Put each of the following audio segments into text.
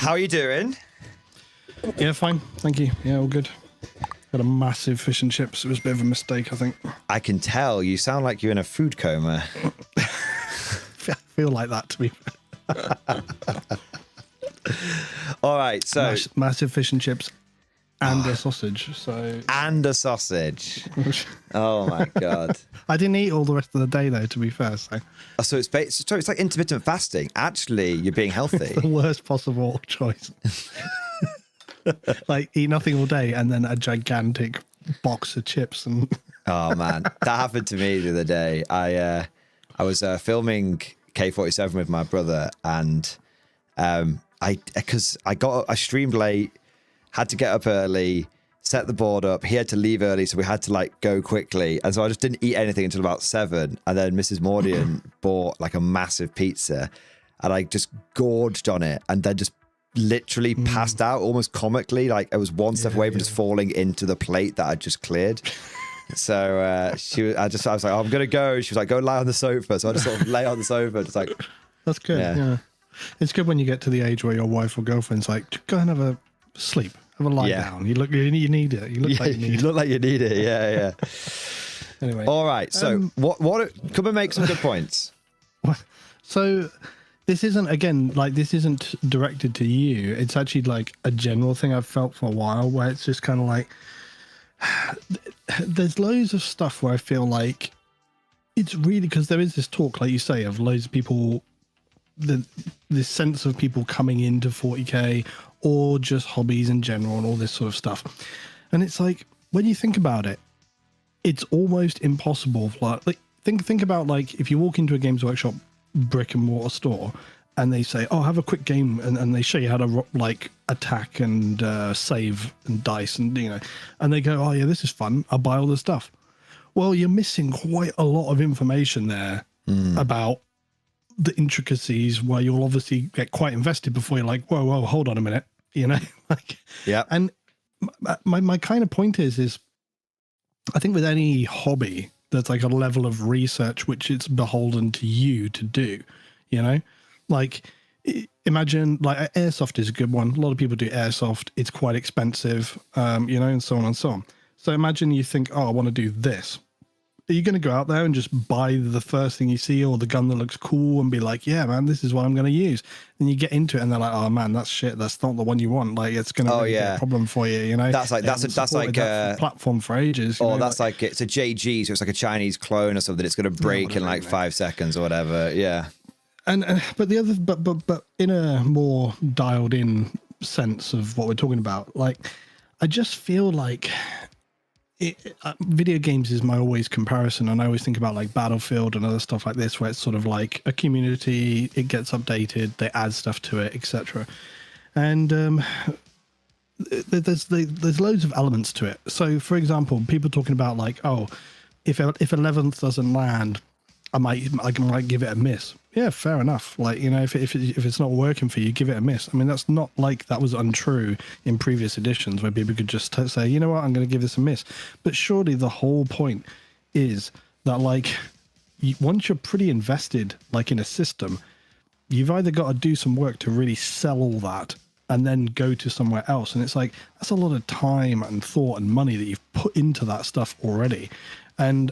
How are you doing? Yeah, fine. Thank you. Yeah, all good. Got a massive fish and chips. It was a bit of a mistake, I think. I can tell. You sound like you're in a food coma. I feel like that, to be fair. All right, so... Massive fish and chips and a sausage. And a sausage. Oh, my God. I didn't eat all the rest of the day, though, to be fair. So it's like intermittent fasting. Actually, you're being healthy. The worst possible choice. Like, eat nothing all day and then a gigantic box of chips. And Oh, man. That happened to me the other day. I was filming K47 with my brother, and I streamed late, had to get up early, set the board up. He had to leave early, so we had to like go quickly. And so I just didn't eat anything until about 7. And then Mrs. Mordian bought like a massive pizza, and I just gorged on it, and then just literally passed out almost comically. Like I was one step away from just falling into the plate that I just cleared. So I was like, oh, I'm gonna go. She was like, go lie on the sofa. So I just sort of lay on the sofa, just like. That's good. Yeah. It's good when you get to the age where your wife or girlfriend's like, go and have a sleep, have a lie down. You need it. You look like you need it. You look like you need it. Yeah. Anyway. All right. So what? Come and make some good points. So this isn't directed to you. It's actually like a general thing I've felt for a while, where it's just kind of like there's loads of stuff where I feel like it's really, because there is this talk, like you say, of loads of people, this sense of people coming into 40k or just hobbies in general and all this sort of stuff. And it's like, when you think about it, it's almost impossible. Like think about, like, if you walk into a Games Workshop brick and mortar store and they say, oh, have a quick game, and they show you how to like attack and save and dice, and and they go, oh yeah, this is fun, I'll buy all the stuff. Well, you're missing quite a lot of information there about the intricacies, where you'll obviously get quite invested before you're like, whoa, hold on a minute, like, yeah. And my kind of point is I think with any hobby, there's like a level of research which it's beholden to you to do, like imagine, like, airsoft is a good one. A lot of people do airsoft. It's quite expensive, and so on and so on. So imagine you think, oh, I want to do this. Are you going to go out there and just buy the first thing you see, or the gun that looks cool, and be like, yeah, man, this is what I'm going to use? And you get into it and they're like, oh man, that's shit. That's not the one you want. Like, it's going to be a problem for you, That's like, that's like a platform for ages. That's like it's a JG, so it's like a Chinese clone or something. It's going to break in like 5 seconds or whatever. Yeah. But the other, but in a more dialed in sense of what we're talking about, like, I just feel like video games is my always comparison, and I always think about like Battlefield and other stuff like this, where it's sort of like a community, it gets updated, they add stuff to it, etc. And there's loads of elements to it. So, for example, people talking about like, oh, if 11th doesn't land, I might give it a miss. Yeah, fair enough. Like, if it's not working for you, give it a miss. I mean, that's not like that was untrue in previous editions, where people could just say, you know what, I'm going to give this a miss. But surely the whole point is that, like, once you're pretty invested, like, in a system, you've either got to do some work to really sell all that and then go to somewhere else. And it's like, that's a lot of time and thought and money that you've put into that stuff already. And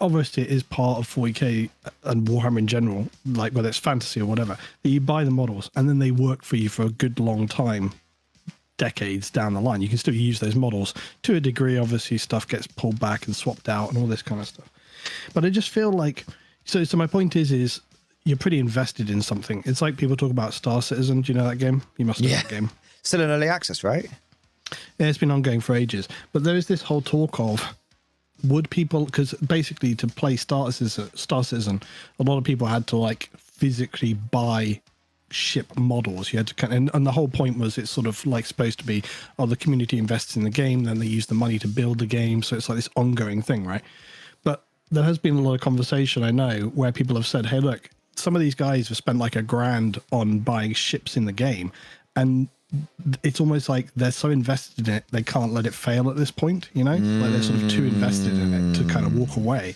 obviously it is part of 40k and Warhammer in general, like whether it's fantasy or whatever, that you buy the models and then they work for you for a good long time, decades down the line. You can still use those models to a degree. Obviously stuff gets pulled back and swapped out and all this kind of stuff. But I just feel like, so my point is you're pretty invested in something. It's like people talk about Star Citizen. Do you know that game? You must know that game. Still in early access, right? Yeah, it's been ongoing for ages. But there is this whole talk of, would people, because basically to play Star Citizen, a lot of people had to like physically buy ship models. You had to and the whole point was, it's sort of like supposed to be, the community invests in the game, then they use the money to build the game, so it's like this ongoing thing, right? But there has been a lot of conversation, I know, where people have said, hey, look, some of these guys have spent like $1,000 on buying ships in the game, and it's almost like they're so invested in it, they can't let it fail at this point, you know? Like they're sort of too invested in it to kind of walk away.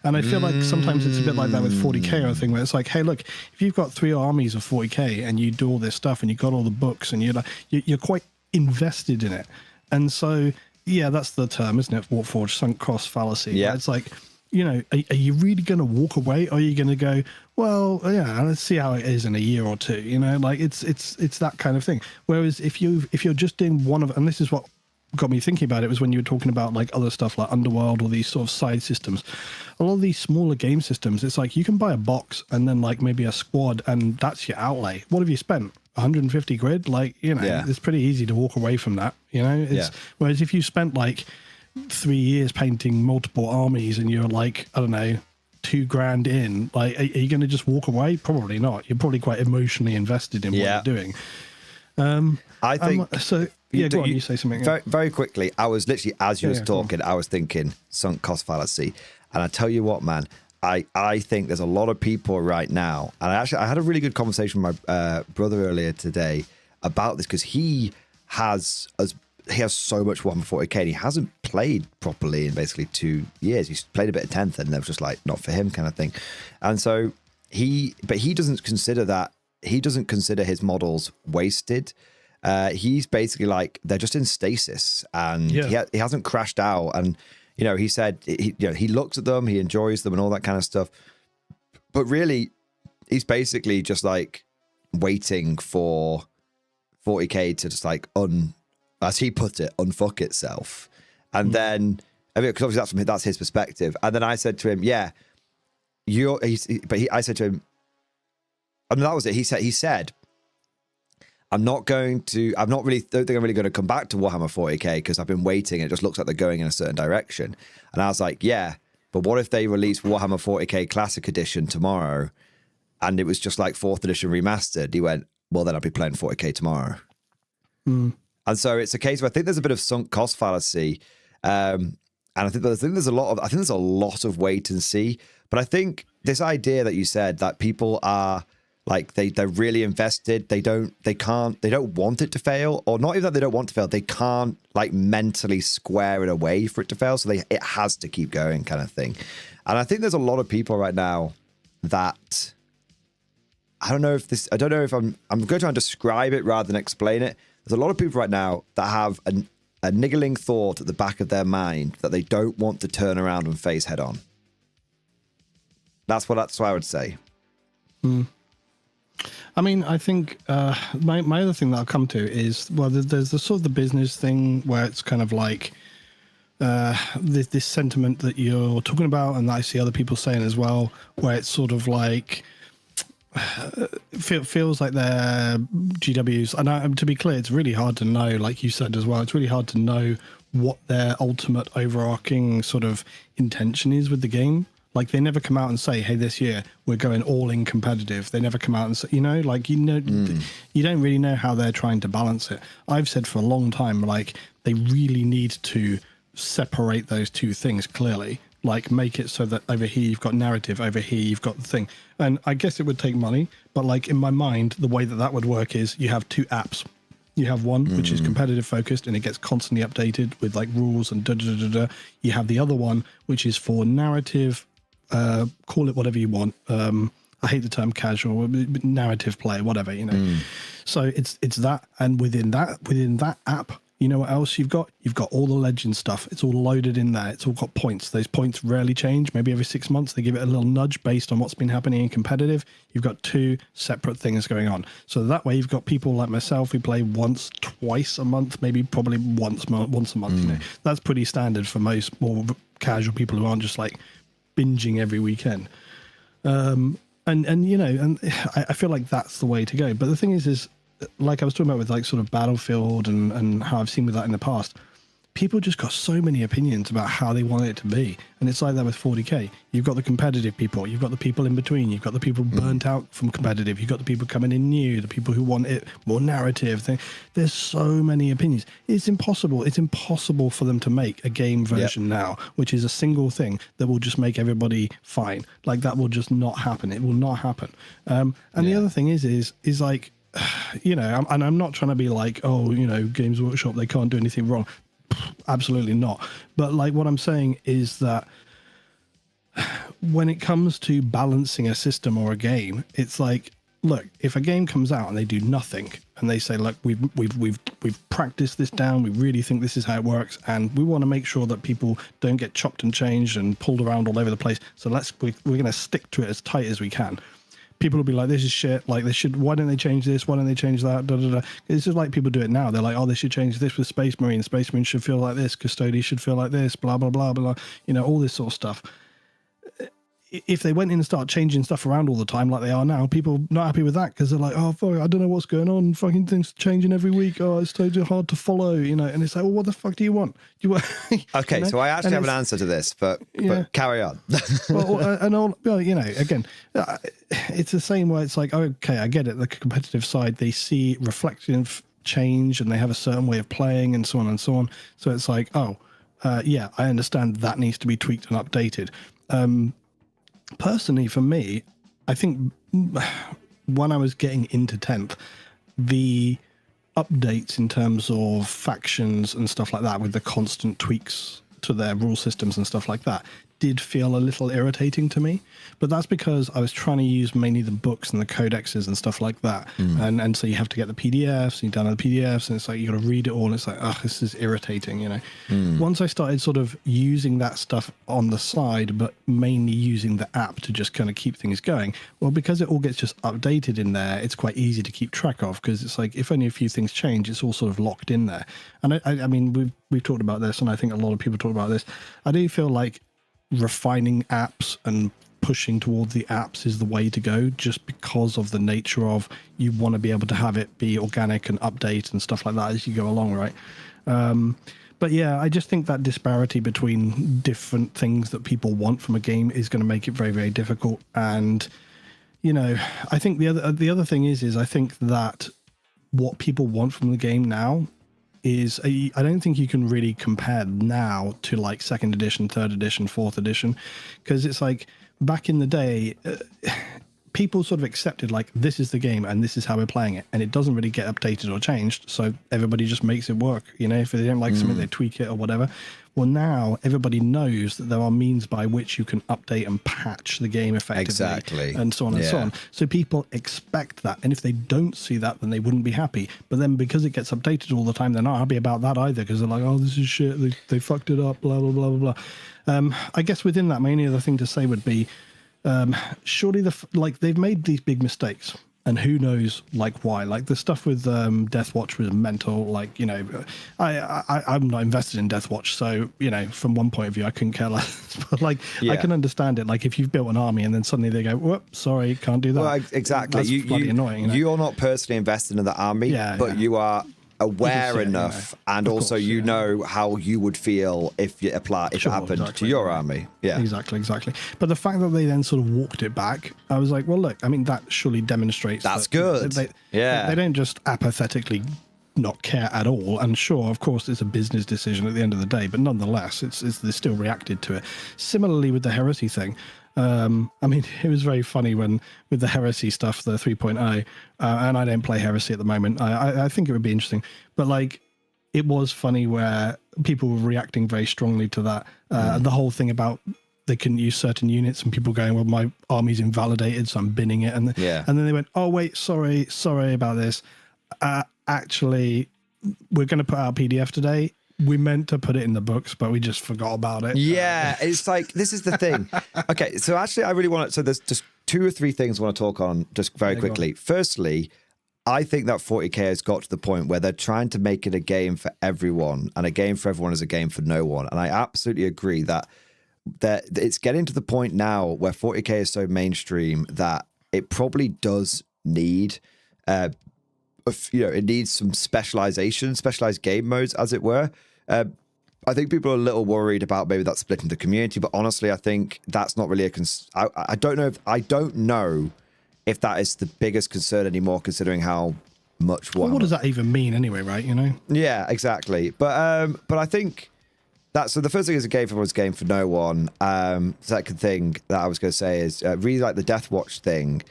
And I feel like sometimes it's a bit like that with 40k or a thing where it's like, hey, look, if you've got 3 armies of 40k and you do all this stuff and you got all the books and you're quite invested in it. And so, yeah, that's the term, isn't it? Warforged sunk cost fallacy. Yeah. It's like, you know, are you really going to walk away? Or are you going to go, well, yeah, let's see how it is in a year or two? You know, like it's that kind of thing. Whereas if you're just doing one of, and this is what got me thinking about it, was when you were talking about like other stuff like Underworld or these sort of side systems. A lot of these smaller game systems, it's like you can buy a box and then like maybe a squad, and that's your outlay. What have you spent? 150 quid? Like, you know, it's pretty easy to walk away from that. You know, whereas if you spent like 3 years painting multiple armies and you're like, I don't know, $2,000 in, like, are you going to just walk away? Probably not. You're probably quite emotionally invested in what you're doing. I think so. Yeah, go on. You say something. Very, very quickly. I was literally, as you was talking, I was thinking sunk cost fallacy, and I tell you what, man. I think there's a lot of people right now, and I had a really good conversation with my brother earlier today about this, because he has so much Warhammer 40k and he hasn't played properly in basically 2 years. He's played a bit of 10th and it was just like not for him kind of thing. And so he doesn't consider his models wasted. He's basically like, they're just in stasis, and he hasn't crashed out. And, you know, he said, he looks at them, he enjoys them and all that kind of stuff. But really, he's basically just like waiting for 40k to just like as he put it, unfuck itself. And then, I mean, because obviously that's his perspective. And then I said to him, yeah, I said to him, and that was it. He said, I don't think I'm really going to come back to Warhammer 40k because I've been waiting and it just looks like they're going in a certain direction. And I was like, yeah, but what if they release Warhammer 40k Classic Edition tomorrow and it was just like 4th edition remastered? He went, well, then I'll be playing 40k tomorrow. And so it's a case where I think there's a bit of sunk cost fallacy. And I think there's a lot of wait and see. But I think this idea that you said that people are like, they're really invested. They don't want it to fail, or not even that they don't want to fail. They can't like mentally square it away for it to fail. So it has to keep going kind of thing. And I think there's a lot of people right now that I don't know if I'm going to try and describe it rather than explain it. There's a lot of people right now that have a niggling thought at the back of their mind that they don't want to turn around and face head on. That's what I would say. I mean, I think my other thing that I'll come to is, well, there's the sort of the business thing where it's kind of like this sentiment that you're talking about, and that I see other people saying as well, where it's sort of like feels like they're GWs. And to be clear, it's really hard to know, like you said as well, it's really hard to know what their ultimate overarching sort of intention is with the game. Like, they never come out and say, hey, this year we're going all in competitive. They never come out and say, you know, like, you don't really know how they're trying to balance it. I've said for a long time, like, they really need to separate those two things clearly. Like, make it so that over here you've got narrative, over here you've got the thing. And I guess it would take money, but like, in my mind, the way that would work is you have two apps. You have one which is competitive focused and it gets constantly updated with like rules and da-da-da-da-da. You have the other one which is for narrative, call it whatever you want. I hate the term casual, narrative play, whatever, you know. So it's that, and within that app, you know what else you've got? You've got all the legend stuff. It's all loaded in there. It's all got points. Those points rarely change. Maybe every 6 months they give it a little nudge based on what's been happening in competitive. You've got two separate things going on. So that way you've got people like myself who play once, twice a month, maybe probably once a month. You know, that's pretty standard for most more casual people who aren't just like binging every weekend. And you know, and I feel like that's the way to go. But the thing is like I was talking about with like sort of Battlefield and how I've seen with that in the past, people just got so many opinions about how they want it to be. And it's like that with 40k. You've got the competitive people, you've got the people in between, you've got the people burnt out from competitive, you've got the people coming in new, the people who want it more narrative thing. There's so many opinions. It's impossible for them to make a game version now, which is a single thing that will just make everybody fine. Like, that will just not happen. It will not happen. The other thing is like, you know, I'm not trying to be like, oh, you know, Games Workshop, they can't do anything wrong. Absolutely not. But like what I'm saying is that when it comes to balancing a system or a game, it's like, look, if a game comes out and they do nothing and they say, look, we've practiced this down, we really think this is how it works, and we want to make sure that people don't get chopped and changed and pulled around all over the place, so we're going to stick to it as tight as we can. People will be like, this is shit, like, why don't they change this, why don't they change that, da, da, da. It's just like people do it now. They're like, oh, they should change this with Space Marine should feel like this, Custody should feel like this, blah, blah, blah, blah, you know, all this sort of stuff. If they went in and started changing stuff around all the time like they are now, people not happy with that because they're like, oh, fuck, I don't know what's going on. Fucking things changing every week. Oh, it's totally hard to follow, you know. And it's like, well, what the fuck do you want? Do you want okay, you know? So I actually have an answer to this, but carry on. Well, you know, again, it's the same way. It's like, okay, I get it. The competitive side, they see reflective change and they have a certain way of playing and so on and so on. So it's like, yeah, I understand that needs to be tweaked and updated. Personally, for me, I think when I was getting into 10th, the updates in terms of factions and stuff like that with the constant tweaks to their rule systems and stuff like that did feel a little irritating to me. But that's because I was trying to use mainly the books and the codexes and stuff like that. And so you have to get the PDFs, and you download the PDFs, and it's like you got to read it all, and it's like, oh, this is irritating, you know. Once I started sort of using that stuff on the side, but mainly using the app to just kind of keep things going, well, because it all gets just updated in there, it's quite easy to keep track of, because it's like if only a few things change, it's all sort of locked in there. And I mean, we've talked about this, and I think a lot of people talk about this. I do feel like refining apps and pushing towards the apps is the way to go, just because of the nature of you want to be able to have it be organic and update and stuff like that as you go along, right? But yeah, I just think that disparity between different things that people want from a game is going to make it very, very difficult. And you know, I think the other thing is I think that what people want from the game now is I don't think you can really compare now to like 2nd edition, 3rd edition, 4th edition, because it's like back in the day, people sort of accepted like this is the game and this is how we're playing it, and it doesn't really get updated or changed, so everybody just makes it work. You know, if they don't like something, they tweak it or whatever. Well, now everybody knows that there are means by which you can update and patch the game effectively, and so on and so on. So people expect that, and if they don't see that, then they wouldn't be happy. But then because it gets updated all the time, they're not happy about that either, because they're like, oh, this is shit, they fucked it up, blah, blah, blah, blah, blah. I guess within that, my only other thing to say would be, surely they've made these big mistakes, and who knows like why. Like the stuff with Deathwatch was mental. Like, you know, I'm not invested in Deathwatch, so you know, from one point of view I couldn't care less. But like I can understand it. Like if you've built an army and then suddenly they go, whoop, sorry, can't do that. Well, exactly. That's bloody annoying. You know? You're not personally invested in the army, but you are aware enough, and also you know how you would feel if it happened to your army. Exactly. But the fact that they then sort of walked it back, I was like, well, look, I mean, that surely demonstrates that's good. They don't just apathetically not care at all. And sure, of course, it's a business decision at the end of the day, but nonetheless, they still reacted to it. Similarly with the heresy thing. I mean, it was very funny when with the heresy stuff, the 3.0, and I don't play heresy at the moment. I think it would be interesting, but like it was funny where people were reacting very strongly to that. The whole thing about they couldn't use certain units, and people going, well, my army's invalidated, so I'm binning it. And then they went, oh wait, sorry about this. Actually, we're going to put out a PDF today. We meant to put it in the books, but we just forgot about it. Yeah, it's like, this is the thing. Okay, so actually I really want to, so there's just 2 or 3 things I want to talk on just very quickly. Firstly, I think that 40k has got to the point where they're trying to make it a game for everyone, and a game for everyone is a game for no one. And I absolutely agree that it's getting to the point now where 40k is so mainstream that it probably does need, it needs some specialized game modes, as it were. I think people are a little worried about maybe that splitting the community, but honestly, I think that's not really I don't know if that is the biggest concern anymore, considering how much. Well, what does that even mean anyway, right? You know? Yeah, exactly. But I think so the first thing is a game for everyone's game for no one. Second thing that I was going to say is really like the Deathwatch thing.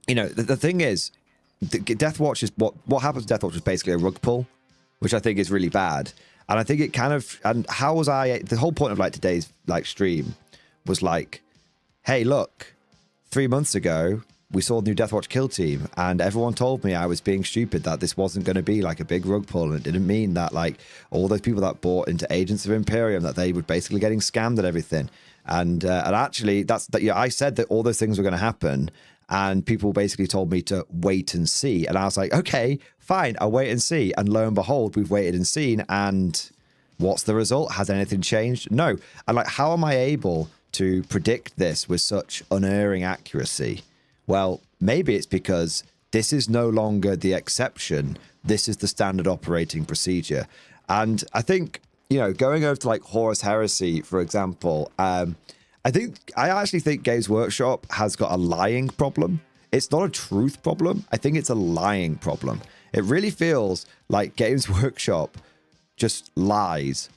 you know, the thing is, Deathwatch is what happens to Deathwatch is basically a rug pull, which I think is really bad. And I think it kind of, and how was the whole point of like today's like stream was like, hey, look, 3 months ago, we saw the new Deathwatch kill team, and everyone told me I was being stupid, that this wasn't going to be like a big rug pull, and it didn't mean that like all those people that bought into Agents of Imperium, that they were basically getting scammed and everything. And actually, I said that all those things were going to happen, and people basically told me to wait and see. And I was like, okay, fine, I'll wait and see. And lo and behold, we've waited and seen. And what's the result? Has anything changed? No. And like, how am I able to predict this with such unerring accuracy? Well, maybe it's because this is no longer the exception. This is the standard operating procedure. And I think, you know, going over to like Horus Heresy, for example, I actually think Games Workshop has got a lying problem. It's not a truth problem. I think it's a lying problem. It really feels like Games Workshop just lies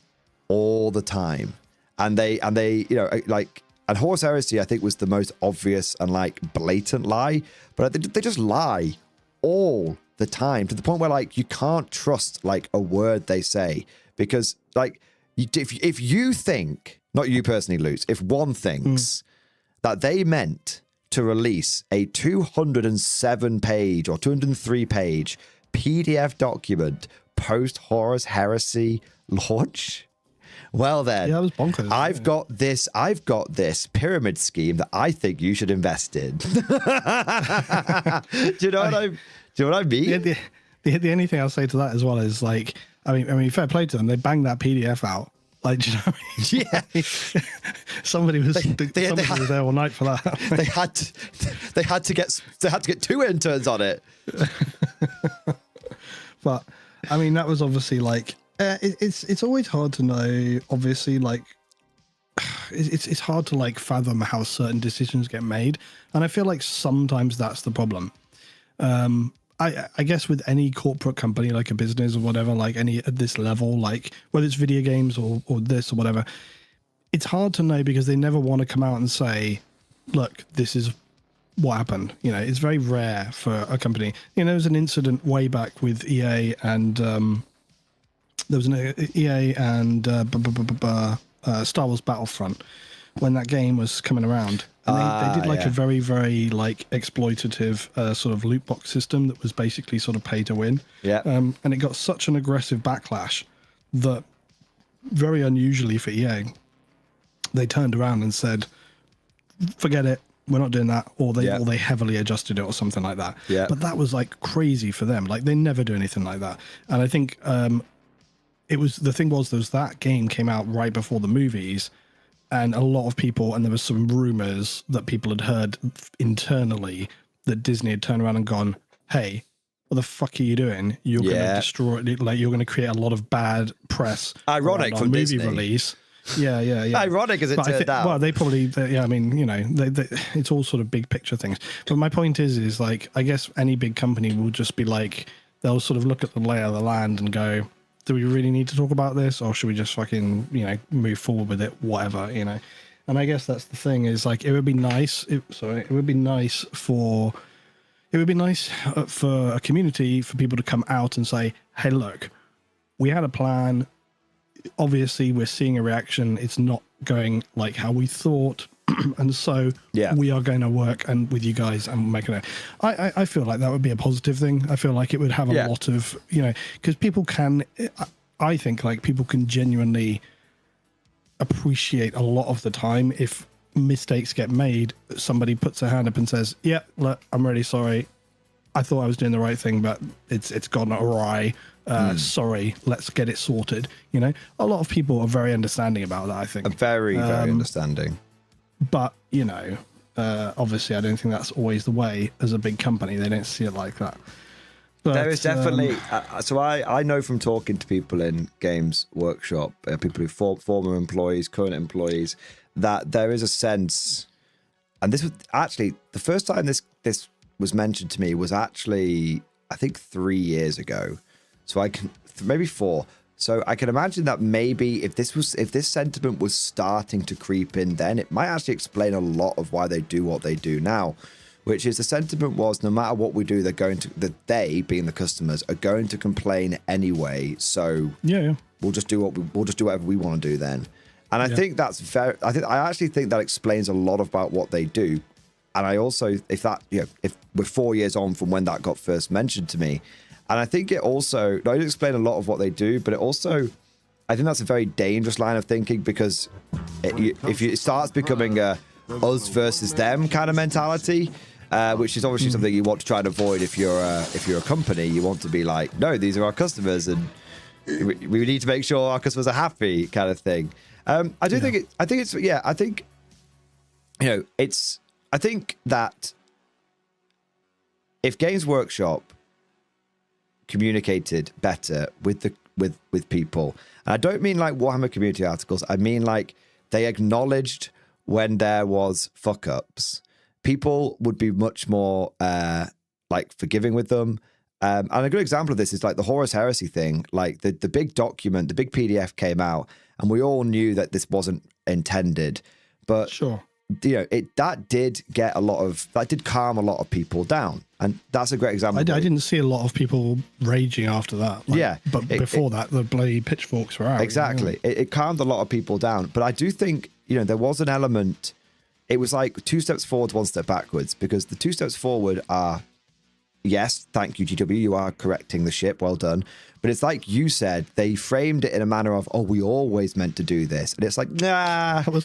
all the time. And they, you know, like, and Horus Heresy, I think, was the most obvious and like blatant lie, but they just lie all the time, to the point where like you can't trust like a word they say, because like if you think, not you personally, Lutz, if one thinks that they meant to release a 207 page or 203 page PDF document post Horus Heresy launch, well then, yeah, that was bonkers. I've got this pyramid scheme that I think you should invest in. Do you know what I mean? The only thing I'll say to that as well is like, I mean, fair play to them. They banged that PDF out. Like, do you know what I mean? Yeah. somebody was there all night for that. they had to get 2 interns on it. But I mean, that was obviously like, it's always hard to know. Obviously, like, it's hard to like fathom how certain decisions get made, and I feel like sometimes that's the problem. I guess with any corporate company, like a business or whatever, like any at this level, like whether it's video games or this or whatever, it's hard to know because they never want to come out and say, look, this is what happened. You know, it's very rare for a company. You know, there was an incident way back with EA and there was an EA and Star Wars Battlefront when that game was coming around. And they did like a very, very like exploitative sort of loot box system that was basically sort of pay to win. Yeah. And it got such an aggressive backlash that very unusually for EA, they turned around and said, forget it, we're not doing that. Or they heavily adjusted it or something like that. Yeah. But that was like crazy for them. Like they never do anything like that. And I think there was that game came out right before the movies. And a lot of people, and there was some rumors that people had heard internally that Disney had turned around and gone, hey, what the fuck are you doing? You're going to destroy it. Like, you're going to create a lot of bad press. Ironic from movie Disney. Release. Yeah. Ironic as it turned out. Well, they probably, I mean, you know, it's all sort of big picture things. But my point is like, I guess any big company will just be like, they'll sort of look at the lay of the land and go, do we really need to talk about this, or should we just fucking, you know, move forward with it, whatever, you know? And I guess that's the thing is like, it would be nice for a community, for people to come out and say, hey, look, we had a plan. Obviously, we're seeing a reaction. It's not going like how we thought. And so we are going to work and with you guys and make it. I feel like that would be a positive thing. I feel like it would have a lot of, you know, because people can, I think like people can genuinely appreciate a lot of the time if mistakes get made, somebody puts their hand up and says, yeah, look, I'm really sorry. I thought I was doing the right thing, but it's gone awry. Sorry, let's get it sorted. You know, a lot of people are very understanding about that, I think. Very understanding. But, you know, obviously I don't think that's always the way as a big company. They don't see it like that. But, there is definitely... so I know from talking to people in Games Workshop, people who former employees, current employees, that there is a sense... And this was actually... The first time this was mentioned to me was actually, I think, 3 years ago. So I can... Maybe 4. So I can imagine that maybe if this sentiment was starting to creep in then, it might actually explain a lot of why they do what they do now. which is the sentiment was no matter what we do, they being the customers are going to complain anyway. So yeah. we'll just do whatever we want to do then. And I think that's I actually think that explains a lot about what they do. And I also, if we're 4 years on from when that got first mentioned to me, and I think it also, not only explain a lot of what they do, but it also, I think that's a very dangerous line of thinking, because it starts becoming a us versus them kind of mentality, which is obviously something you want to try and avoid if you're a company. You want to be like, no, these are our customers, and we need to make sure our customers are happy, kind of thing. I think that if Games Workshop communicated better with people, and I don't mean like Warhammer community articles, I mean like they acknowledged when there was fuck ups, people would be much more like forgiving with them. And a good example of this is like the Horus Heresy thing. Like the big document, the big PDF came out, and we all knew that this wasn't intended, but sure, that did calm a lot of people down, and that's a great example. I didn't see a lot of people raging after that. But before that, the bloody pitchforks were out. Exactly, it calmed a lot of people down. But I do think there was an element. It was like 2 steps forward, 1 step backwards, because the 2 steps forward are, yes, thank you, GW, you are correcting the ship, well done. But it's like you said, they framed it in a manner of, oh, we always meant to do this. And it's like, nah, come on,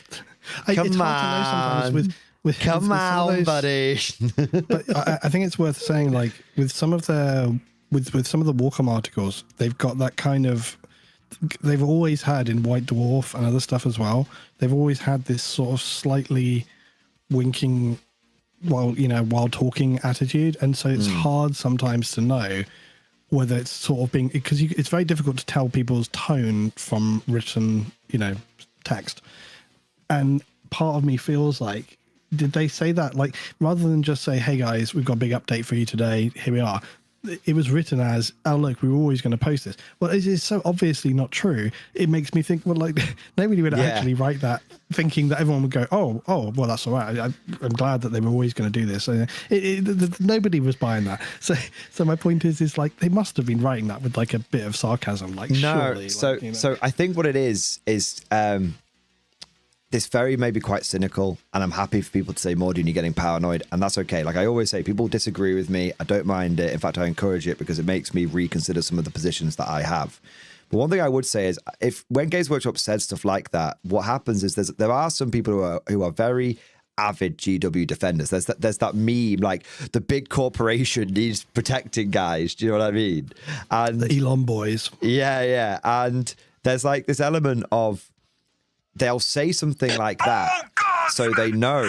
buddy. But I think it's worth saying, like, with some of the Warhammer articles, they've got that kind of, they've always had in White Dwarf and other stuff as well, they've always had this sort of slightly winking while talking attitude. And so it's hard sometimes to know whether it's sort of being, because it's very difficult to tell people's tone from written, text. And part of me feels like, did they say that? Like, rather than just say, hey guys, we've got a big update for you today, here we are. It was written as, oh, look, we were always going to post this. Well, it is so obviously not true. It makes me think, well, like, nobody would actually write that thinking that everyone would go, oh, well, that's all right. I'm glad that they were always going to do this. So nobody was buying that. So my point is like, they must have been writing that with like a bit of sarcasm. Like, no, surely. So I think what it is this very maybe quite cynical, and I'm happy for people to say, Mordian, you're getting paranoid, and that's okay. Like I always say, people disagree with me. I don't mind it. In fact, I encourage it because it makes me reconsider some of the positions that I have. But one thing I would say is, when Games Workshop said stuff like that, what happens is there are some people who are very avid GW defenders. There's that meme, like the big corporation needs protecting, guys. Do you know what I mean? And the Elon boys. Yeah. And there's like this element of, they'll say something like that so they know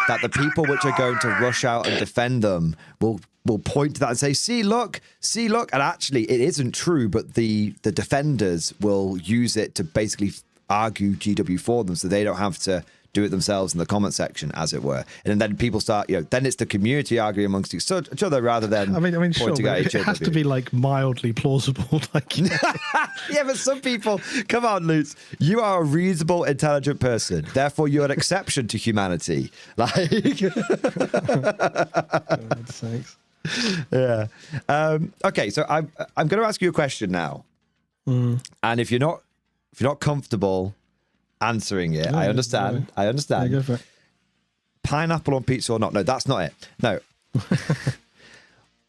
that the people which are going to rush out and defend them will point to that and say, see, look. And actually, it isn't true, but the defenders will use it to basically argue GW for them, so they don't have to do it themselves in the comment section, as it were. And then people start, then it's the community arguing amongst each other rather than pointing sure, at each other. It has to be like mildly plausible. Like, yeah, but some people, come on, Lutz, you are a reasonable, intelligent person. Therefore, you're an exception to humanity. Like, God's sakes. Yeah. Okay, so I'm going to ask you a question now, and if you're not comfortable answering it, I understand. I understand. Yeah, go for it. Pineapple on pizza or not? No, that's not it. No.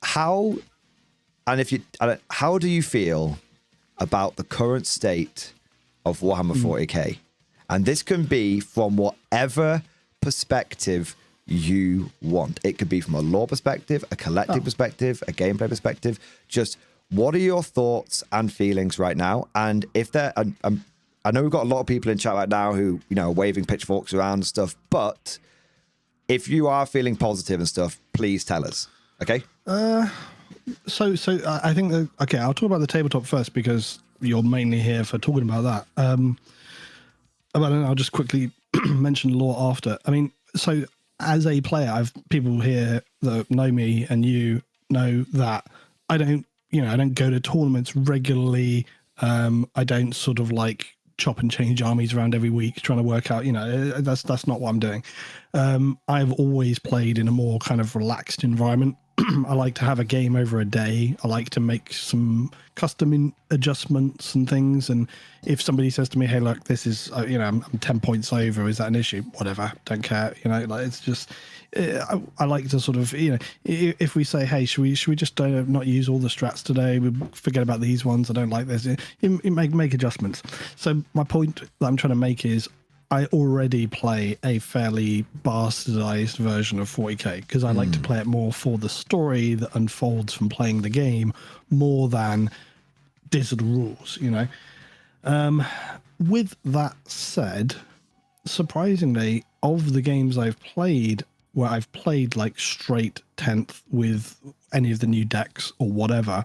How do you feel about the current state of Warhammer 40k? And this can be from whatever perspective you want. It could be from a lore perspective, a collective perspective, a gameplay perspective. Just what are your thoughts and feelings right now? And if they're, I know we've got a lot of people in chat right now who, are waving pitchforks around and stuff, but if you are feeling positive and stuff, please tell us. Okay? So I think that, okay, I'll talk about the tabletop first because you're mainly here for talking about that. But then I'll just quickly mention lore after. I mean, so as a player, I've people here that know me and you know that I don't go to tournaments regularly. I don't sort of like chop and change armies around every week, trying to work out, that's not what I'm doing. I've always played in a more kind of relaxed environment. I like to have a game over a day. I like to make some custom adjustments and things. And if somebody says to me, hey, look, this is, I'm 10 points over, is that an issue? Whatever, don't care. It's just, I like to sort of, if we say, hey, should we just not use all the strats today? We forget about these ones. I don't like this. Make adjustments. So my point that I'm trying to make is, I already play a fairly bastardized version of 40k because I like to play it more for the story that unfolds from playing the game more than these are the rules, With that said, surprisingly, of the games I've played where I've played like straight 10th with any of the new decks or whatever,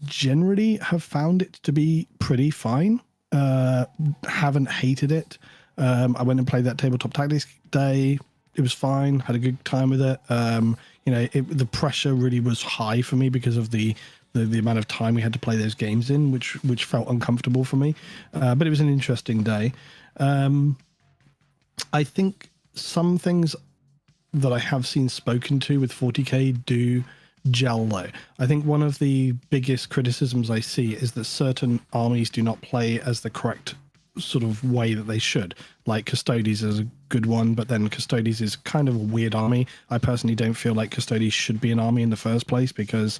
generally have found it to be pretty fine. Haven't hated it. I went and played that tabletop tactics day. It was fine. Had a good time with it. The pressure really was high for me because of the amount of time we had to play those games in, which felt uncomfortable for me. But it was an interesting day. I think some things that I have seen spoken to with 40k do gel though. I think one of the biggest criticisms I see is that certain armies do not play as the correct sort of way that they should. Like Custodes is a good one, but then Custodes is kind of a weird army. I personally don't feel like Custodes should be an army in the first place because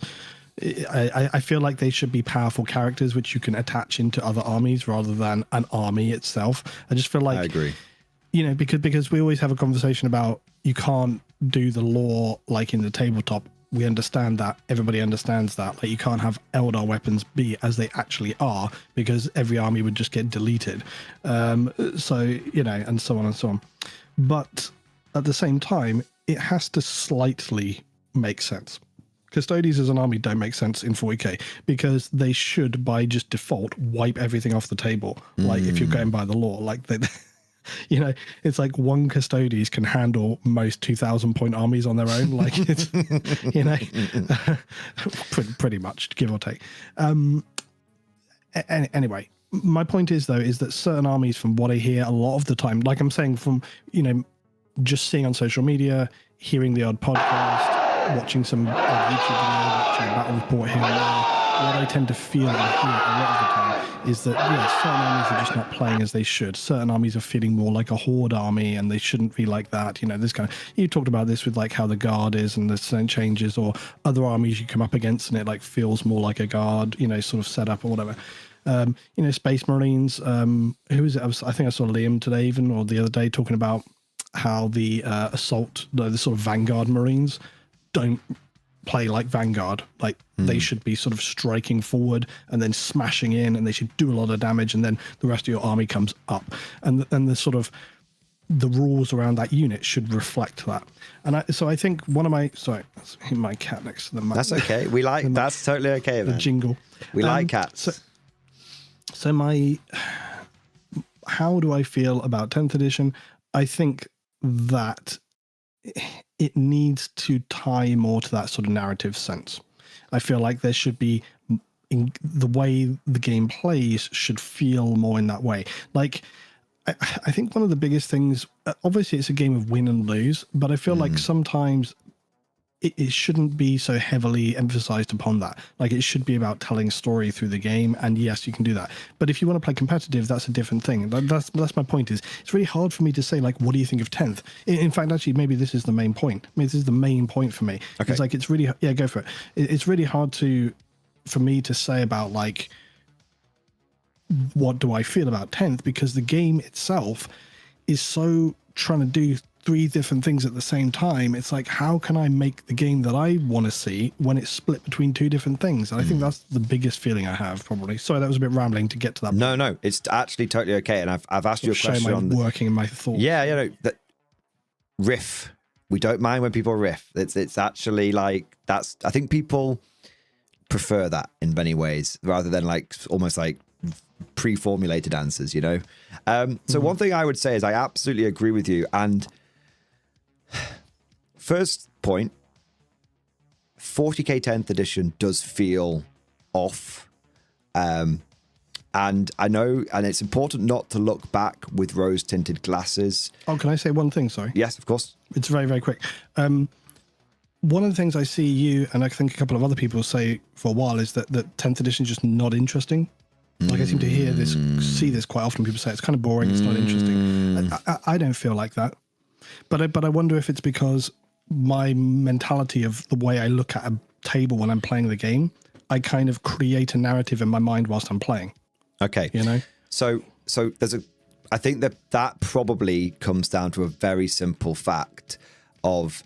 I feel like they should be powerful characters which you can attach into other armies rather than an army itself. I just feel like I agree. Because we always have a conversation about you can't do the lore like in the tabletop. We understand that. Everybody understands that. Like you can't have Eldar weapons be as they actually are because every army would just get deleted. And so on and so on. But at the same time, it has to slightly make sense. Custodes as an army don't make sense in 40k because they should, by just default, wipe everything off the table. Like if you're going by the law, like they. It's like one Custodes can handle most 2,000 point armies on their own. Like it's, pretty much, give or take. Anyway, my point is that certain armies, from what I hear a lot of the time, like I'm saying from, just seeing on social media, hearing the odd podcast, watching some odd YouTube video, watching a battle report here and there, what I tend to feel and hear a lot of the time is that, certain armies are just not playing as they should. Certain armies are feeling more like a horde army and they shouldn't be like that. This kind of, you talked about this with like how the guard is and the certain changes, or other armies you come up against and it like feels more like a guard, sort of setup or whatever. Space Marines, who is it? I think I saw Liam today even, or the other day, talking about how the assault, the sort of Vanguard Marines don't play like Vanguard. Like they should be sort of striking forward and then smashing in, and they should do a lot of damage, and then the rest of your army comes up. And the sort of the rules around that unit should reflect that. And I think one of my, sorry, that's my cat next to the mic. That's okay. We like, that's totally okay, man. The jingle. We like cats. So my, how do I feel about 10th edition? I think that it needs to tie more to that sort of narrative sense. I feel like there should be, in the way the game plays should feel more in that way. Like, I think one of the biggest things, obviously it's a game of win and lose, but I feel like sometimes it shouldn't be so heavily emphasized upon that. Like, it should be about telling story through the game, and yes, you can do that. But if you want to play competitive, that's a different thing. That's my point. Is it's really hard for me to say, like, what do you think of 10th? In fact, actually, maybe this is the main point. This is the main point for me. Okay. It's like, it's really, go for it. It's really hard for me to say about, like, what do I feel about 10th, because the game itself is so trying to do 3 different things at the same time. It's like, how can I make the game that I want to see when it's split between 2 different things? And I think that's the biggest feeling I have, probably. Sorry, that was a bit rambling to get to that point. No, it's actually totally okay. And I've asked you a question on working in my thoughts. Yeah, that riff. We don't mind when people riff. It's actually like, that's, I think people prefer that in many ways, rather than like almost like pre-formulated answers, So one thing I would say is I absolutely agree with you. And first point, 40k 10th edition does feel off. And I know, and it's important not to look back with rose-tinted glasses. Oh, can I say one thing? Sorry. Yes, of course. It's very, very quick. One of the things I see you and I think a couple of other people say for a while is that 10th edition is just not interesting. Like I seem to see this quite often. People say it's kind of boring. It's not interesting. I don't feel like that. But I wonder if it's because my mentality of the way I look at a table when I'm playing the game, I kind of create a narrative in my mind whilst I'm playing. Okay. You know? So I think that probably comes down to a very simple fact of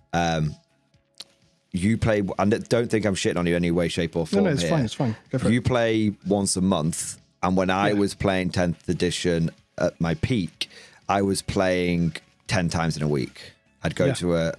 you play, and don't think I'm shitting on you in any way, shape, or form. No, it's here. fine. It's fine. Go for you it. play once a month, and when I was playing 10th edition at my peak, I was playing 10 times in a week. I'd go to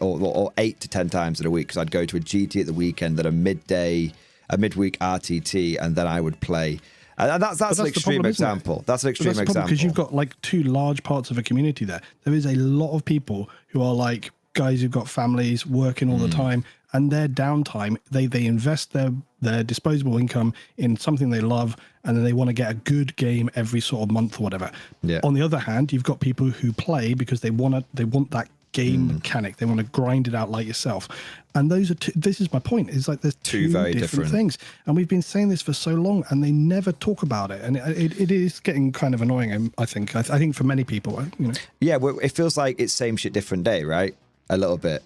or 8 to 10 times in a week, because I'd go to a GT at the weekend, then a midweek RTT, and then I would play. And that's an extreme example. That's an extreme example. Because you've got like two large parts of a community there. There is a lot of people who are like guys who've got families working all the time, and their downtime, they invest their disposable income in something they love, and then they want to get a good game every sort of month or whatever. Yeah. On the other hand, you've got people who play because they want that game mechanic. They want to grind it out like yourself. And those are this is my point. It's like there's two very different things. And we've been saying this for so long, and they never talk about it. And it is getting kind of annoying, I think. I think for many people, you know. Yeah, well, it feels like it's same shit, different day, right? A little bit.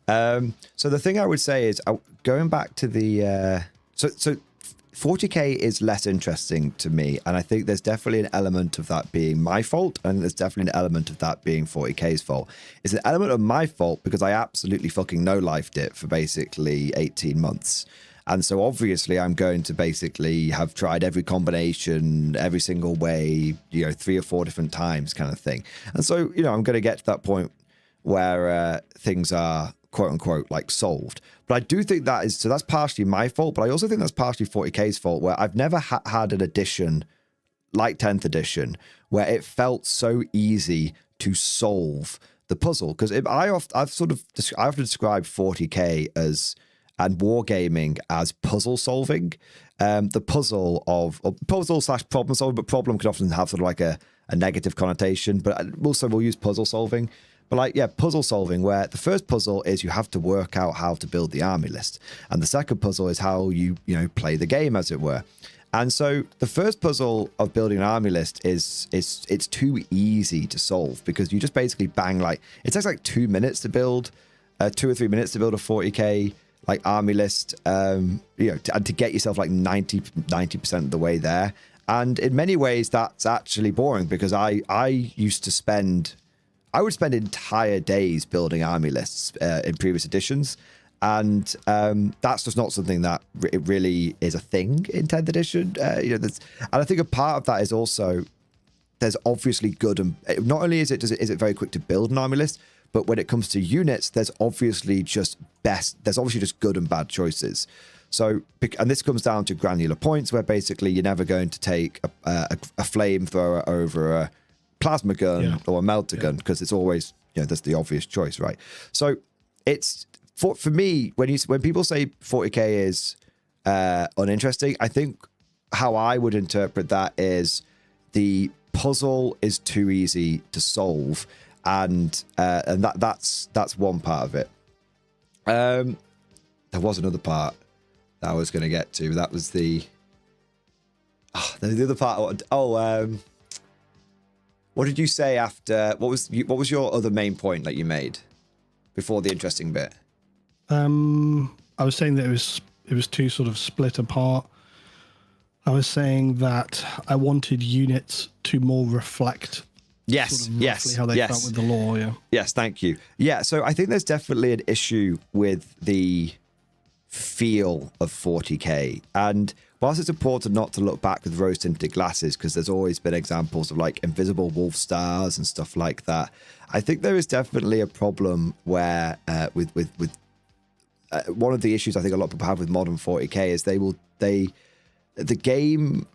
So the thing I would say is, going back to the... So 40k is less interesting to me, and I think there's definitely an element of that being my fault, and there's definitely an element of that being 40k's fault. It's an element of my fault because I absolutely fucking no-lifed it for basically 18 months. And so obviously I'm going to basically have tried every combination, every single way, 3 or 4 different times kind of thing. And so, I'm going to get to that point where things are quote unquote like solved. But I do think that's partially my fault, but I also think that's partially 40k's fault, where I've never had an edition like 10th edition where it felt so easy to solve the puzzle. Because I often describe 40k and wargaming as puzzle solving. The puzzle of puzzle/problem solving, but problem can often have sort of like a negative connotation, but also we'll use puzzle solving. But puzzle solving, where the first puzzle is you have to work out how to build the army list, and the second puzzle is how you play the game, as it were. And so the first puzzle of building an army list it's too easy to solve, because you just basically bang, it takes like 2 minutes to build, 2 or 3 minutes to build a 40k army list, and to get yourself like 90% of the way there. And in many ways that's actually boring, because I would spend entire days building army lists in previous editions, and that's just not something that it really is a thing in 10th edition. And I think a part of that is also there's obviously good, and not only is it very quick to build an army list, but when it comes to units, there's obviously just good and bad choices. So, and this comes down to granular points, where basically you're never going to take a flamethrower over a plasma gun or a melter gun, because it's always that's the obvious choice, right? So it's for me, when people say 40k is uninteresting, I think how I would interpret that is the puzzle is too easy to solve, and that's one part of it. There was another part that I was going to get to. That was the other part. What did you say after? What was your other main point that you made before the interesting bit? I was saying that it was too sort of split apart. I was saying that I wanted units to more reflect roughly how they felt with the lore. Yeah. Yes, thank you. Yeah, so I think there's definitely an issue with the feel of 40k, and whilst it's important not to look back with rose-tinted glasses, because there's always been examples of like invisible wolf stars and stuff like that, I think there is definitely a problem where with one of the issues I think a lot of people have with modern 40k is the game,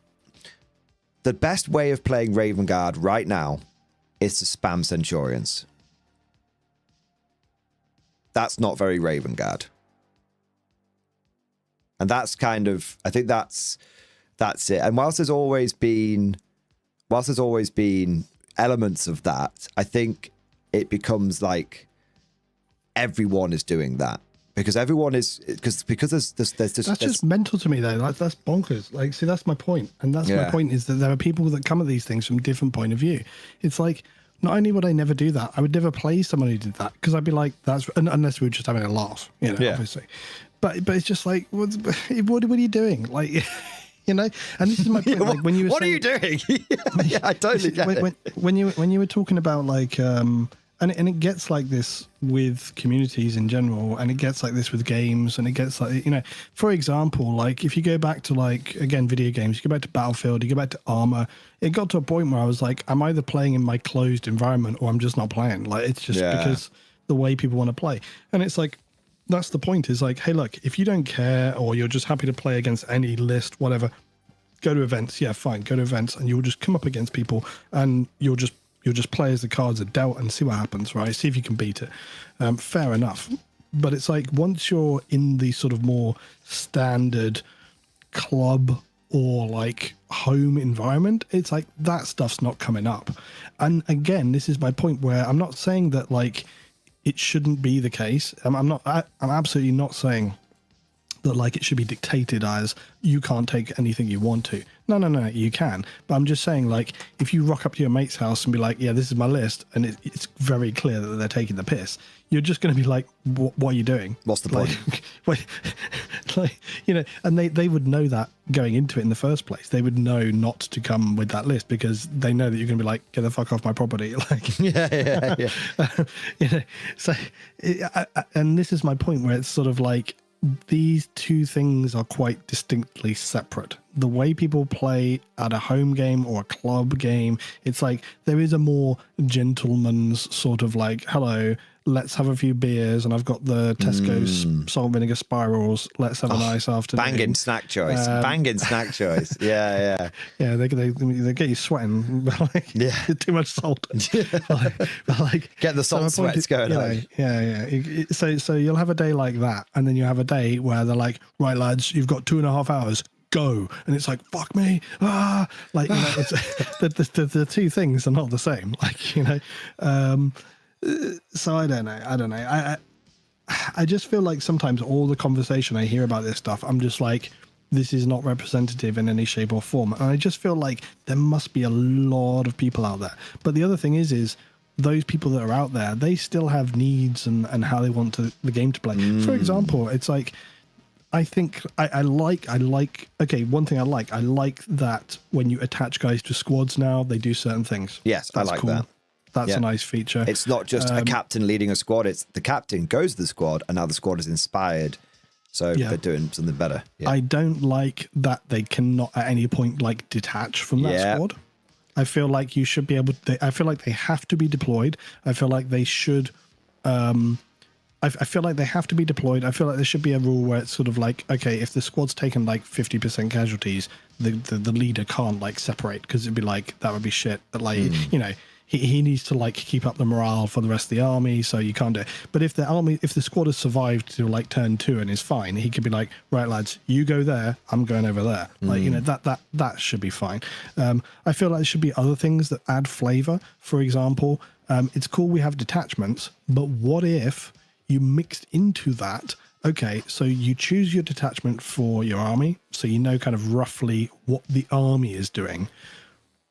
the best way of playing Raven Guard right now is to spam Centurions. That's not very Raven Guard. And that's kind of, I think that's That's it. And whilst there's always been elements of that, I think it becomes like everyone is doing that because everyone is because there's just mental to me though. Like that's bonkers. Like, see, that's my point, and that's my point is that there are people that come at these things from different point of view. It's like not only would I never do that, I would never play someone who did that because I'd be like, that's unless we were just having a laugh, you know, obviously. But it's just like, what are you doing? Like, you know, and this is my point. Like when you were what saying, are you doing? Yeah, I totally get it. When you were talking about like, and it gets like this with communities in general, and it gets like this with games, and it gets like, you know, for example, like if you go back to like, again, video games, you go back to Battlefield, you go back to Armor, it got to a point where I was like, I'm either playing in my closed environment or I'm just not playing. Like it's just because the way people want to play. And it's like, that's the point is like, hey, look, if you don't care or you're just happy to play against any list, whatever, go to events. Yeah, fine. Go to events and you'll just come up against people and you'll just play as the cards are dealt and see what happens, right? See if you can beat it. Fair enough. But it's like once you're in the sort of more standard club or like home environment, it's like that stuff's not coming up. And again, this is my point where I'm not saying that like it shouldn't be the case. I'm absolutely not saying that like it should be dictated as you can't take anything you want to. No, you can. But I'm just saying, like, if you rock up to your mate's house and be like, yeah, this is my list, and it's very clear that they're taking the piss, you're just going to be like, what are you doing? What's the point? Like, you know, and they would know that going into it in the first place. They would know not to come with that list because they know that you're going to be like, get the fuck off my property. Like, yeah. You know, so, and this is my point where it's sort of like, these two things are quite distinctly separate. The way people play at a home game or a club game, it's like there is a more gentleman's sort of like, hello, let's have a few beers and I've got the Tesco's salt and vinegar spirals. Let's have a nice afternoon. Banging snack choice. Yeah. Yeah, they get you sweating. But like, too much salt. Like, get the salt sweats going on. Yeah. So you'll have a day like that, and then you have a day where they're like, right, lads, you've got 2.5 hours. Go. And it's like, fuck me. Like, you know, it's the two things are not the same. Like, you know, so I don't know. I just feel like sometimes all the conversation I hear about this stuff, I'm just like, this is not representative in any shape or form. And I just feel like there must be a lot of people out there. But the other thing is those people that are out there, they still have needs and how they want the game to play. For example, it's like, I think I like, okay, one thing I like that when you attach guys to squads now, they do certain things. Yes, that's I like cool. That. That's a nice feature. It's not just a captain leading a squad. It's the captain goes to the squad and now the squad is inspired. So they're doing something better. Yeah. I don't like that they cannot at any point like detach from that squad. I feel like you should be able to, I feel like they have to be deployed. I feel like they should, I feel like they have to be deployed. I feel like there should be a rule where it's sort of like, okay, if the squad's taken like 50% casualties, the leader can't like separate because it'd be like, that would be shit. But like, you know, he needs to like keep up the morale for the rest of the army, so you can't do it. But if the squad has survived to like turn 2 and is fine, he could be like, right, lads, you go there, I'm going over there. Like, you know, that should be fine. I feel like there should be other things that add flavor. For example, it's cool we have detachments, but what if you mixed into that? Okay, so you choose your detachment for your army, so you know kind of roughly what the army is doing.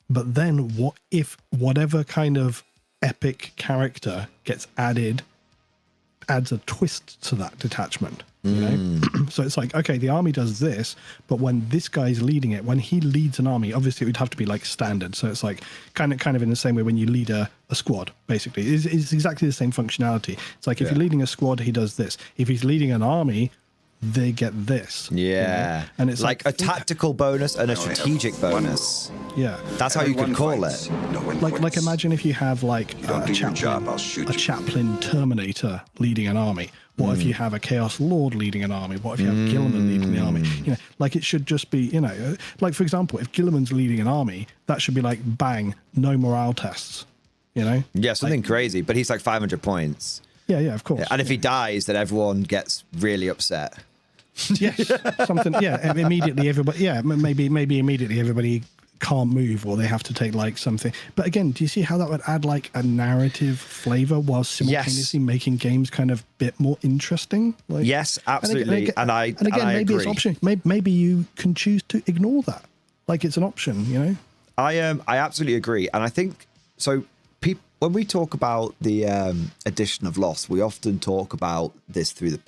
But then what if whatever kind of epic character gets adds a twist to that detachment, you know? So it's like, okay, the army does this, but when this guy's leading it, when he leads an army, obviously it would have to be like standard. So it's like kind of in the same way when you lead a squad, basically. It's exactly the same functionality. It's like if you're leading a squad, he does this. If he's leading an army, they get this. Yeah. You know? And it's like a tactical bonus and a strategic bonus. Yeah. That's how you could call it. Like imagine if you have like a chaplain Terminator leading an army. What if you have a Chaos Lord leading an army? What if you have Gilliman leading the army? You know, like it should just be, you know, like for example, if Gilliman's leading an army, that should be like bang, no morale tests. You know? Yeah, something like, crazy. But he's like 500 points. Yeah, of course. And if he dies, then everyone gets really upset. Yes, something. Yeah, immediately everybody. Yeah, maybe immediately everybody can't move, or they have to take like something. But again, do you see how that would add like a narrative flavor while simultaneously making games kind of bit more interesting? Like, yes, absolutely. And again, maybe agree. it's option. Maybe you can choose to ignore that. Like it's an option, you know. I absolutely agree, and I think so. When we talk about the addition of loss, we often talk about this through the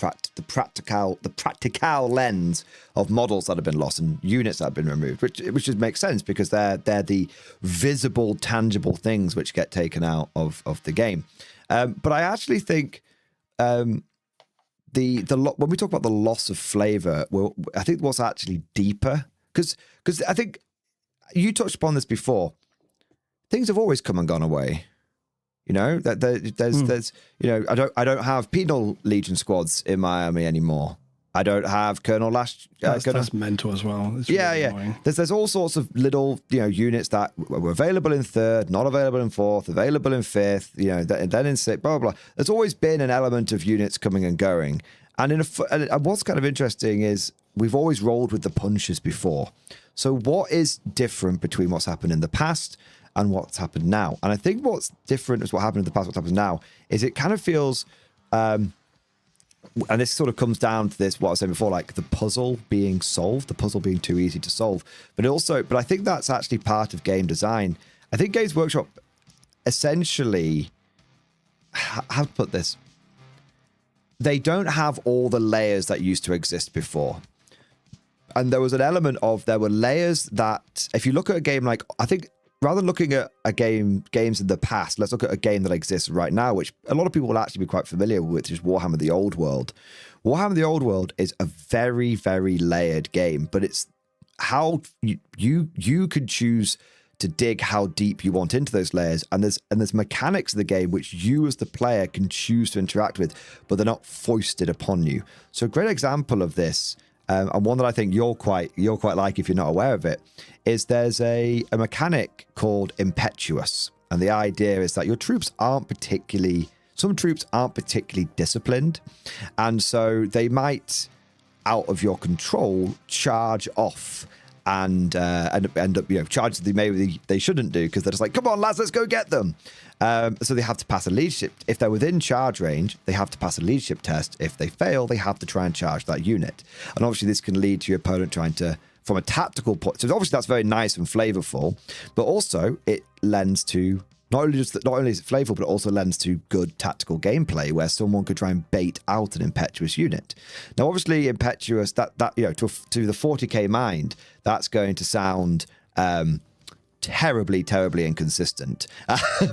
practical lens of models that have been lost and units that have been removed, which just makes sense because they're the visible, tangible things which get taken out of the game. But I actually think when we talk about the loss of flavor, I think what's actually deeper, because I think you touched upon this before. Things have always come and gone away. You know, that there's you know, I don't have penal legion squads in my army anymore. I don't have Colonel Lash. That's mental as well. It's really annoying. There's all sorts of little, you know, units that were available in 3rd, not available in 4th, available in 5th, you know, then in 6th, blah, blah, blah. There's always been an element of units coming and going. And and what's kind of interesting is we've always rolled with the punches before. So what is different between what's happened in the past and what's happened now? And I think what's different is what happened in the past, what happens now, is it kind of feels, and this sort of comes down to this, what I was saying before, like the puzzle being solved, the puzzle being too easy to solve. But I think that's actually part of game design. I think Games Workshop essentially, how to put this? They don't have all the layers that used to exist before. And there was an element of, there were layers that, if you look at a game like, I think, rather than looking at games in the past, let's look at a game that exists right now, which a lot of people will actually be quite familiar with, which is Warhammer the Old World. Warhammer the Old World is a very, very layered game, but it's how you could choose to dig how deep you want into those layers, and there's mechanics of the game which you as the player can choose to interact with, but they're not foisted upon you. So a great example of this, and one that I think you'll quite like if you're not aware of it, is there's a mechanic called Impetuous. And the idea is that your troops some troops aren't particularly disciplined. And so they might, out of your control, charge off and end up, you know, charges that maybe they shouldn't do because they're just like, come on, lads, let's go get them. So they have to pass a leadership. If they're within charge range, they have to pass a leadership test. If they fail, they have to try and charge that unit. And obviously this can lead to your opponent trying to, from a tactical point. So obviously that's very nice and flavorful, but also it lends to not only is it flavorful, but it also lends to good tactical gameplay where someone could try and bait out an impetuous unit. Now, obviously, impetuous that you know, to the 40k mind, that's going to sound terribly inconsistent.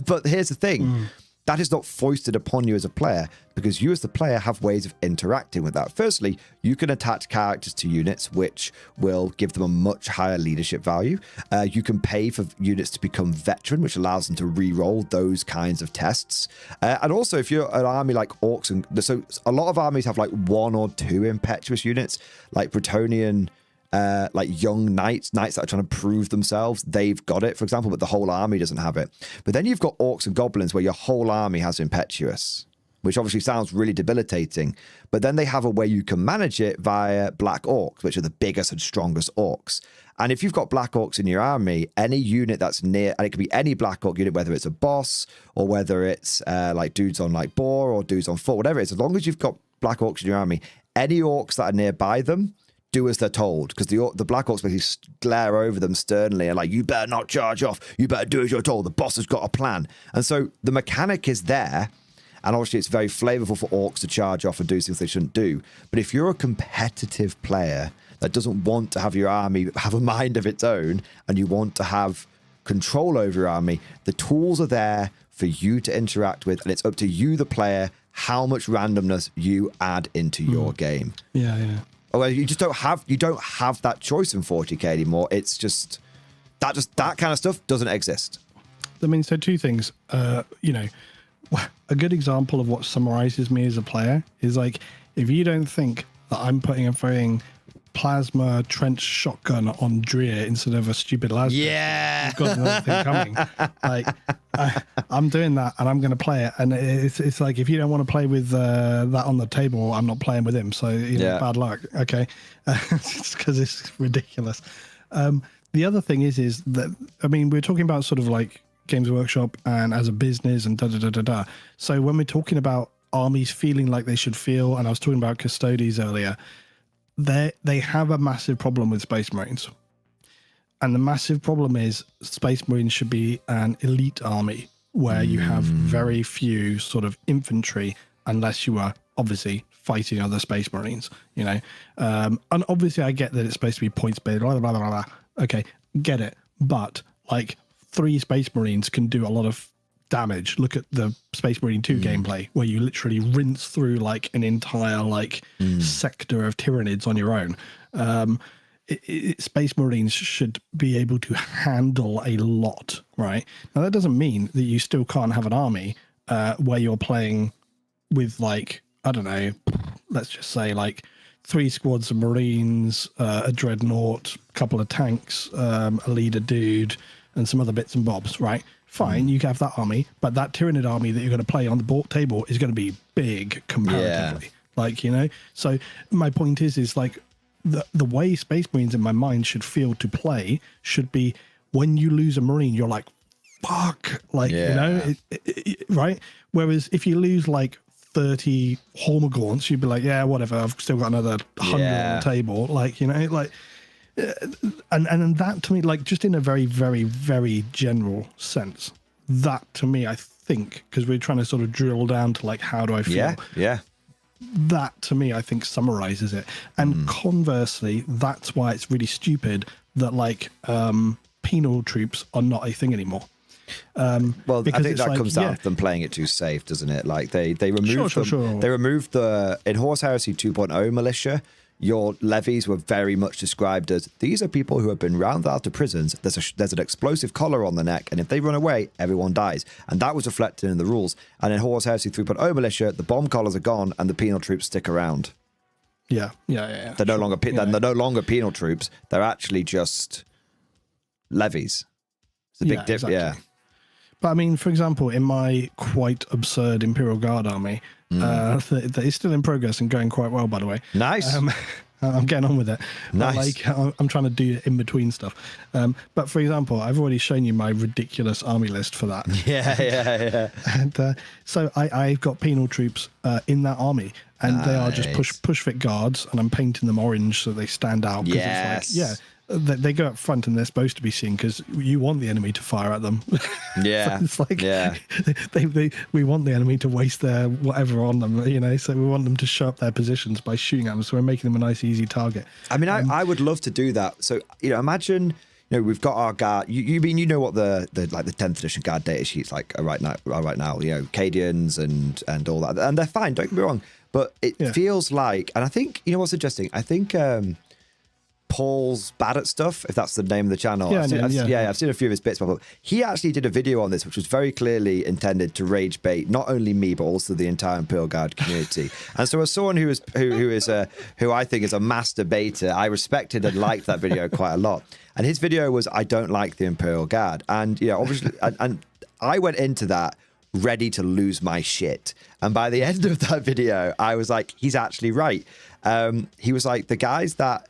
But here's the thing. That is not foisted upon you as a player, because you as the player have ways of interacting with that. Firstly, you can attach characters to units, which will give them a much higher leadership value. You can pay for units to become veteran, which allows them to re-roll those kinds of tests. And also, if you're an army like Orcs, so a lot of armies have like 1 or 2 impetuous units, like Bretonian, like young knights that are trying to prove themselves, they've got it, for example, but the whole army doesn't have it. But then you've got Orcs and Goblins where your whole army has impetuous, which obviously sounds really debilitating. But then they have a way you can manage it via Black Orcs, which are the biggest and strongest Orcs. And if you've got Black Orcs in your army, any unit that's near, and it could be any Black Orc unit, whether it's a boss or whether it's like dudes on like boar or dudes on foot, whatever it is, as long as you've got Black Orcs in your army, any Orcs that are nearby them do as they're told, because the Black Orcs basically glare over them sternly and like, you better not charge off, you better do as you're told, the boss has got a plan. And so the mechanic is there, and obviously it's very flavorful for Orcs to charge off and do things they shouldn't do. But if you're a competitive player that doesn't want to have your army have a mind of its own, and you want to have control over your army, the tools are there for you to interact with, and it's up to you, the player, how much randomness you add into your game. Yeah. Well, you just don't have that choice in 40k anymore. It's just that kind of stuff doesn't exist. I mean, so 2 things. You know, a good example of what summarizes me as a player is like, if you don't think that I'm putting and throwing plasma trench shotgun on Dreer instead of a stupid las. Yeah. You've got another thing coming. Like, I'm doing that and I'm going to play it. And it's like, if you don't want to play with that on the table, I'm not playing with him. So, you know, bad luck. Okay. It's because it's ridiculous. The other thing is that, I mean, we're talking about sort of like Games Workshop and as a business and da-da-da-da-da. So when we're talking about armies feeling like they should feel, and I was talking about Custodes earlier, they have a massive problem with Space Marines. And the massive problem is Space Marines should be an elite army where you have very few sort of infantry, unless you are obviously fighting other Space Marines, you know. And obviously I get that it's supposed to be points-based, blah, blah, blah, blah. Okay, get it. But like 3 Space Marines can do a lot of damage. Look at the Space Marine 2 gameplay, where you literally rinse through like an entire like sector of Tyranids on your own. Space Marines should be able to handle a lot, right? Now that doesn't mean that you still can't have an army where you're playing with like, I don't know, let's just say like 3 squads of Marines, a dreadnought, a couple of tanks, a leader dude, and some other bits and bobs, right? Fine, you can have that army, but that Tyranid army that you're going to play on the board table is going to be big comparatively. Like, you know? So my point is like the way Space Marines in my mind should feel to play should be when you lose a Marine, you're like, fuck, like, you know, right? Whereas if you lose like 30 Hormagaunts, you'd be like, yeah, whatever, I've still got another 100 on the table. Like, you know, like, and that to me, like, just in a very, very, very general sense, that to me, I think, because we're trying to sort of drill down to like, how do I feel? Yeah. That to me, I think summarizes it. And conversely, that's why it's really stupid that like penal troops are not a thing anymore. Well, I think that comes down to them playing it too safe, doesn't it? Like they removed they removed the in Horse Heresy 2.0 militia. Your levies were very much described as these are people who have been rounded out of prisons. There's an explosive collar on the neck, and if they run away, everyone dies. And that was reflected in the rules. And in Horse Heresy 3.0 militia, the bomb collars are gone, and the penal troops stick around. Yeah. They're no longer they're no longer penal troops. They're actually just levies. It's a big difference. Exactly. Yeah. But I mean, for example, in my quite absurd Imperial Guard army, that is still in progress and going quite well, by the way. Nice. I'm getting on with it. Nice. But, like, I'm trying to do in between stuff. But for example, I've already shown you my ridiculous army list for that. Yeah. And so I've got penal troops in that army, and they are just push fit guards, and I'm painting them orange so they stand out. Yes. It's like, they go up front and they're supposed to be seen because you want the enemy to fire at them. Yeah. So it's like, we want the enemy to waste their whatever on them, you know, so we want them to show up their positions by shooting at them. So we're making them a nice, easy target. I mean, I would love to do that. So, you know, imagine, you know, we've got our guard. You mean, you know what the 10th edition guard data sheets like right now, you know, Cadians and all that. And they're fine, don't get me wrong. But it feels like, and I think, you know what's interesting? I think, Paul's Bad at Stuff, if that's the name of the channel. I've seen a few of his bits pop up. He actually did a video on this, which was very clearly intended to rage bait not only me but also the entire Imperial Guard community. And so, as someone who I think is a master baiter, I respected and liked that video quite a lot. And his video was, "I don't like the Imperial Guard," and obviously, and I went into that ready to lose my shit. And by the end of that video, I was like, he's actually right. He was like, the guys that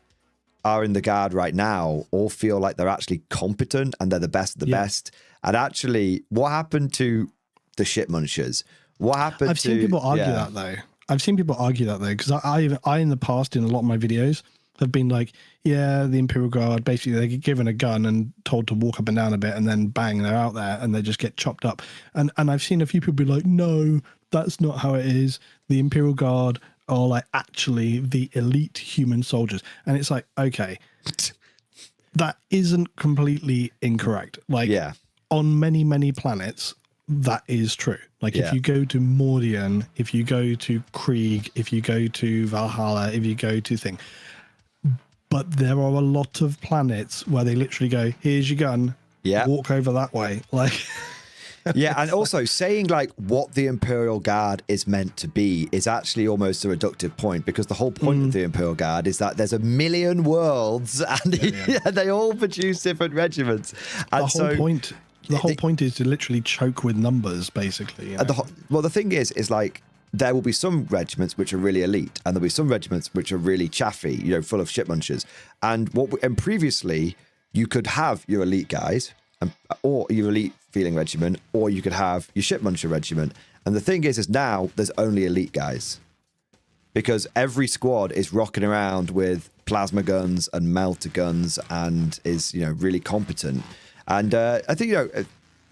are in the guard right now all feel like they're actually competent and they're the best of the best. And actually, what happened to the shit munchers? What happened I've seen people argue that though. Because I in the past, in a lot of my videos, have been like, the Imperial Guard, basically they get given a gun and told to walk up and down a bit, and then bang, they're out there and they just get chopped up. And I've seen a few people be like, no, that's not how it is. The Imperial Guard are like actually the elite human soldiers. And it's like, okay, that isn't completely incorrect. Like on many, many planets, that is true. Like if you go to Mordian, if you go to Krieg, if you go to Valhalla, if you go to thing, but there are a lot of planets where they literally go, here's your gun, walk over that way. Like, Yeah, and also saying like what the Imperial Guard is meant to be is actually almost a reductive point, because the whole point of the Imperial Guard is that there's a million worlds and they all produce different regiments. And The whole point is to literally choke with numbers, basically. You know? Well, the thing is like there will be some regiments which are really elite, and there'll be some regiments which are really chaffy, you know, full of shit munchers. And previously you could have your elite guys, or your elite feeling regiment, or you could have your shit muncher regiment. And the thing is now there's only elite guys, because every squad is rocking around with plasma guns and melter guns and is, you know, really competent. And I think, you know,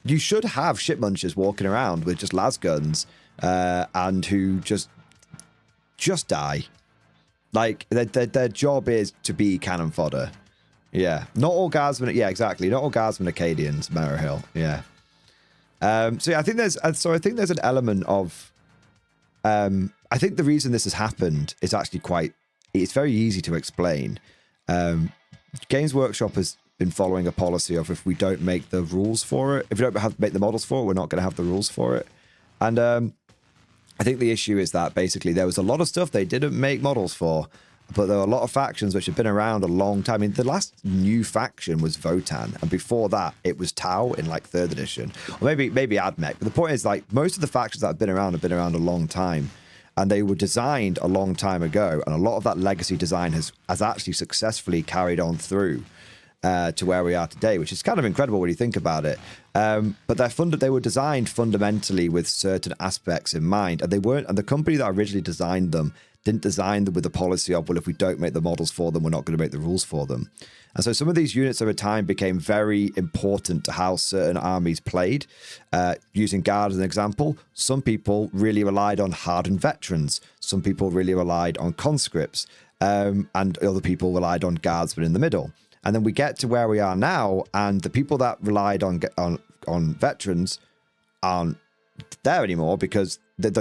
you should have shit munchers walking around with just las guns and who just die. Like their job is to be cannon fodder. Yeah, not all guardsmen. Yeah, exactly. Not all guardsmen are Acadians, Mara Hill. Yeah. So yeah, I think there's an element of. I think the reason this has happened is actually it's very easy to explain. Games Workshop has been following a policy of, if we don't make the rules for it, if we don't make the models for it, we're not going to have the rules for it. And I think the issue is that basically there was a lot of stuff they didn't make models for. But there are a lot of factions which have been around a long time. I mean, the last new faction was Votan, and before that, it was Tau in like 3rd edition, or maybe Admech. But the point is, like, most of the factions that have been around a long time, and they were designed a long time ago, and a lot of that legacy design has actually successfully carried on through to where we are today, which is kind of incredible when you think about it. But they were designed fundamentally with certain aspects in mind, and the company that originally designed them didn't design them with the policy of, well, if we don't make the models for them, we're not going to make the rules for them. And so some of these units over time became very important to how certain armies played. Using Guard as an example, some people really relied on hardened veterans. Some people really relied on conscripts. And other people relied on guardsmen in the middle. And then we get to where we are now, and the people that relied on veterans aren't there anymore, because they're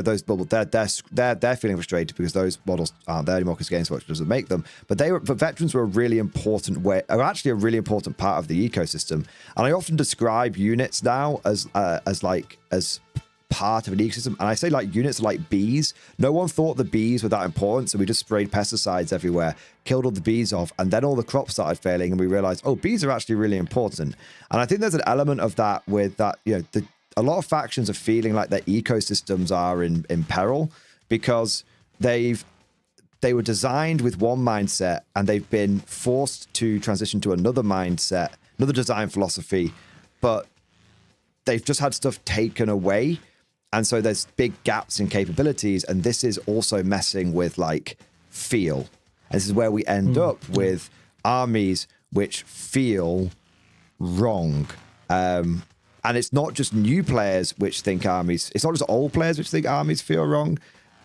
feeling frustrated because those models aren't there anymore because Games Workshop doesn't make them. But veterans were a really important actually a really important part of the ecosystem. And I often describe units now as part of an ecosystem. And I say like units are like bees. No one thought the bees were that important, so we just sprayed pesticides everywhere, killed all the bees off, and then all the crops started failing, and we realized, oh, bees are actually really important. And I think there's an element of that with that, you know, a lot of factions are feeling like their ecosystems are in peril, because they were designed with one mindset and they've been forced to transition to another mindset, another design philosophy, but they've just had stuff taken away. And so there's big gaps in capabilities. And this is also messing with like feel. And this is where we end up with armies which feel wrong. And it's not just new players which think it's not just old players which think armies feel wrong.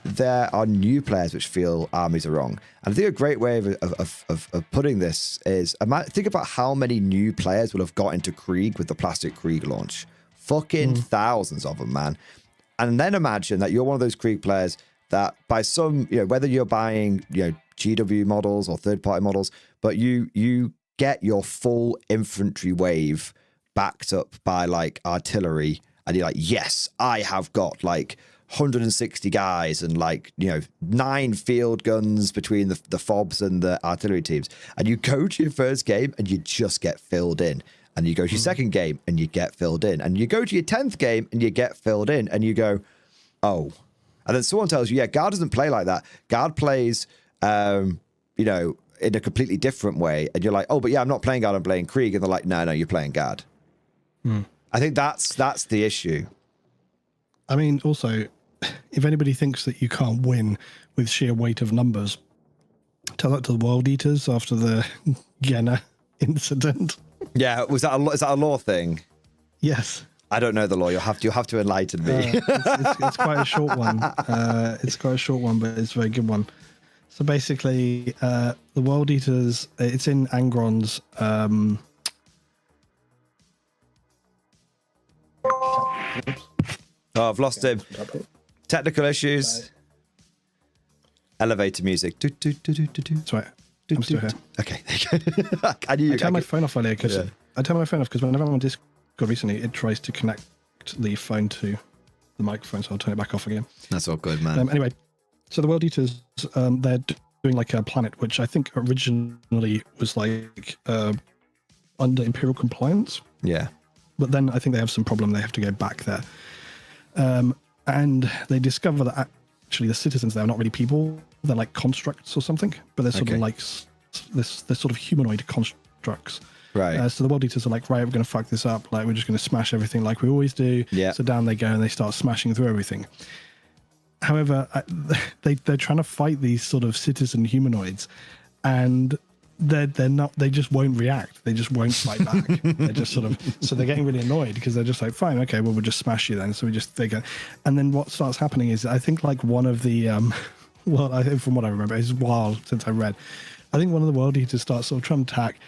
There are new players which feel armies are wrong. And I think a great way of putting this is, think about how many new players will have got into Krieg with the plastic Krieg launch. Fucking thousands of them, man. And then imagine that you're one of those Krieg players that by some, you know, whether you're buying, you know, GW models or third-party models, but you get your full infantry wave backed up by like artillery, and you're like, yes, I have got like 160 guys and like, you know, 9 field guns between the FOBs and the artillery teams, and you go to your first game and you just get filled in, and you go to your second game and you get filled in, and you go to your 10th game and you get filled in, and you go, oh. And then someone tells you, yeah, Guard doesn't play like that. Guard plays you know, in a completely different way, and you're like, oh, but yeah, I'm not playing Guard, I'm playing Krieg. And they're like, no, you're playing Guard. I think that's the issue. I mean, also, if anybody thinks that you can't win with sheer weight of numbers, tell that to the World Eaters after the Yenna incident. Yeah, is that a law thing? Yes. I don't know the law. You'll have to enlighten me. It's quite a short one. It's quite a short one, but it's a very good one. So basically, the World Eaters, it's in Angron's. Oh, I've lost him. Technical issues. Elevator music. That's right. I'm still here. Okay. I turned my phone off earlier because whenever I'm on Discord recently, it tries to connect connect the phone to the microphone, so I'll turn it back off again. That's all good, man. Anyway, so the World Eaters, they're doing like a planet which I think originally was like under Imperial compliance. Yeah. But then I think they have some problem. They have to go back there. And they discover that actually the citizens there are not really people. They're like constructs or something, but they're sort of like they're sort of humanoid constructs. Right. So the World Eaters are like, right, we're going to fuck this up. Like, we're just going to smash everything like we always do. Yeah. So down they go and they start smashing through everything. However, they're trying to fight these sort of citizen humanoids, and they're not. They just won't react. They just won't fight back. They're just sort of. So they're getting really annoyed because they're just like, fine, okay, well, we'll just smash you then. So we just think, and then what starts happening is I think like one of the well, I think from what I remember, it's a while since I read. I think one of the World Eaters starts sort of trying to attack.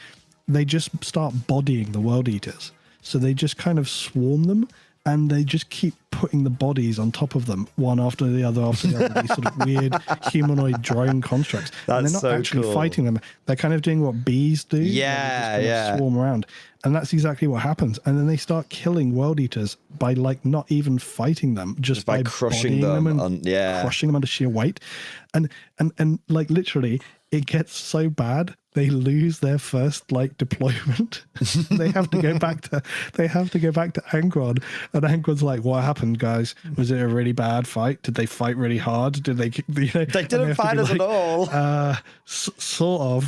They just start bodying the World Eaters. So they just kind of swarm them, and they just keep putting the bodies on top of them, one after the other, these sort of weird humanoid drone constructs. And they're not actually fighting them. They're kind of doing what bees do. Yeah, yeah. Swarm around. And that's exactly what happens. And then they start killing World Eaters by like not even fighting them, just by crushing them and crushing them under sheer weight. And like literally, it gets so bad they lose their first like deployment. they have to go back to Angron, and Angron's like, what happened, guys? Was it a really bad fight? Did they fight really hard? Did they they didn't fight us at all. Sort of.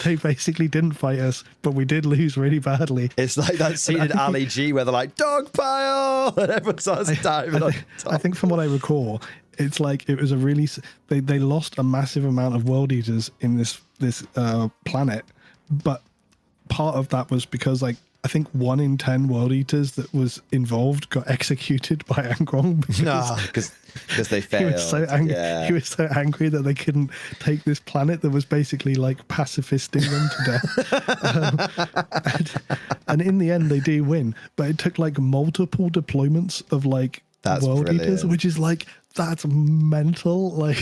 They basically didn't fight us, but we did lose really badly. It's like that scene in Ali G where they're like, dog pile, and everyone starts diving on top. I think from what I recall, it's like it was a really they lost a massive amount of World Eaters in this planet, but part of that was because like I think 1 in 10 World Eaters that was involved got executed by Angron because they failed. He was so angry. Yeah. He was so angry that they couldn't take this planet that was basically like pacifisting them to death. And in the end, they do win, but it took like multiple deployments of like World Eaters, which is like that's mental. Like,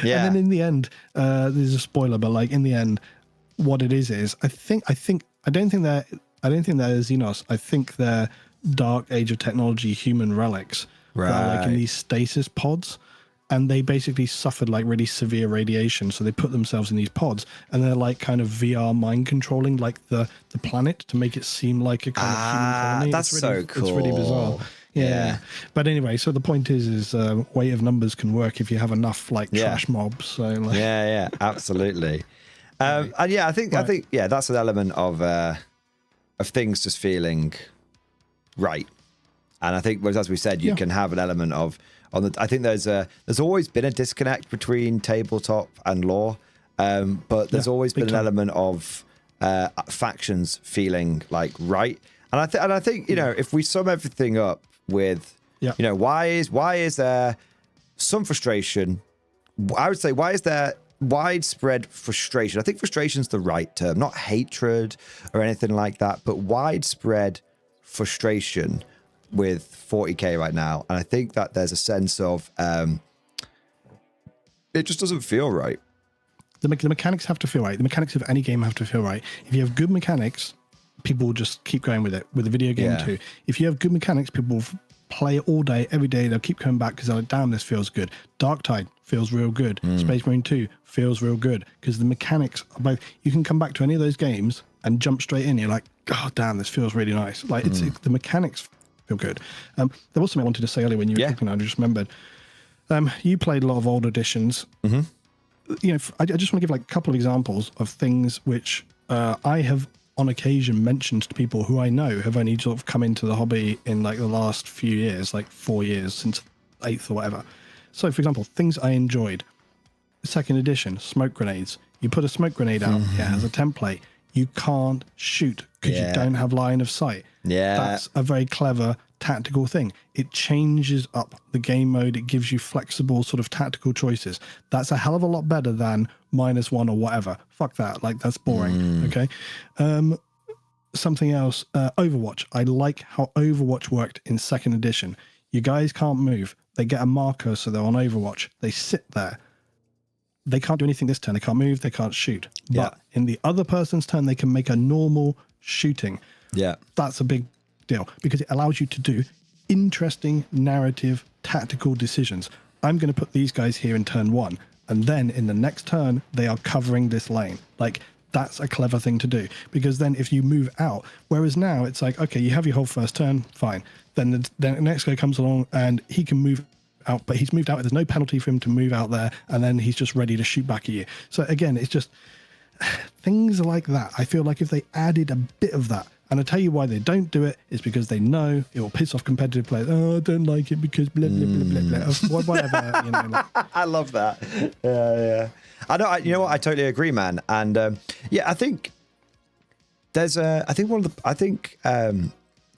yeah. And then in the end, there's a spoiler, but like in the end, what it is I don't think they're Xenos. I think they're Dark Age of Technology human relics. Right. That are like in these stasis pods, and they basically suffered like really severe radiation. So they put themselves in these pods, and they're like kind of VR mind controlling like the planet to make it seem like a kind of human colony. That's really, so cool. It's really bizarre. Yeah. But anyway, so the point is weight of numbers can work if you have enough like trash mobs. So like, yeah, absolutely. And yeah, I think that's an element of things just feeling right. And I think, as we said, you can have an element of I think there's always been a disconnect between tabletop and lore, but there's always been an element of factions feeling like right. And I think if we sum everything up with why is there some frustration? I would say, why is there widespread frustration? I think frustration is the right term, not hatred or anything like that, but widespread frustration with 40k right now. And I think that there's a sense of it just doesn't feel right. The mechanics have to feel right. The mechanics of any game have to feel right. If you have good mechanics, people will just keep going with it. With a video game too. If you have good mechanics, people will play it all day, every day. They'll keep coming back because they're like, damn, this feels good. Dark Tide feels real good. Space Marine 2 feels real good because the mechanics are both. You can come back to any of those games and jump straight in. You're like, oh, damn, this feels really nice. Like it's the mechanics feel good. There was something I wanted to say earlier when you were talking. I just remembered. You played a lot of old editions. I just want to give like a couple of examples of things which I have on occasion mentioned to people who I know have only sort of come into the hobby in like the last few years, like 4 years since 8th or whatever. So for example, things I enjoyed. 2nd edition, smoke grenades. You put a smoke grenade out as a template. You can't shoot because you don't have line of sight. Yeah. That's a very clever tactical thing. It changes up the game mode. It gives you flexible sort of tactical choices. That's a hell of a lot better than -1 or whatever. Fuck that. Like that's boring. Okay. Something else. Overwatch. I like how Overwatch worked in 2nd edition. You guys can't move. They get a marker, so they're on Overwatch. They sit there. They can't do anything this turn. They can't move. They can't shoot. But in the other person's turn, they can make a normal shooting. Yeah. That's a big deal because it allows you to do interesting narrative tactical decisions. I'm going to put these guys here in turn 1, and then in the next turn they are covering this lane. Like, that's a clever thing to do, because then if you move out, whereas now it's like, okay, you have your whole first turn, fine, then the next guy comes along and he can move out, but he's moved out, there's no penalty for him to move out there, and then he's just ready to shoot back at you. So again, it's just things like that. I feel like if they added a bit of that, and I tell you why they don't do it, is because they know it will piss off competitive players. Oh, I don't like it because blah, blah, blah, blah, blah. Whatever, you know. Like. I love that. Yeah. I know. You know what? I totally agree, man. And yeah, I think there's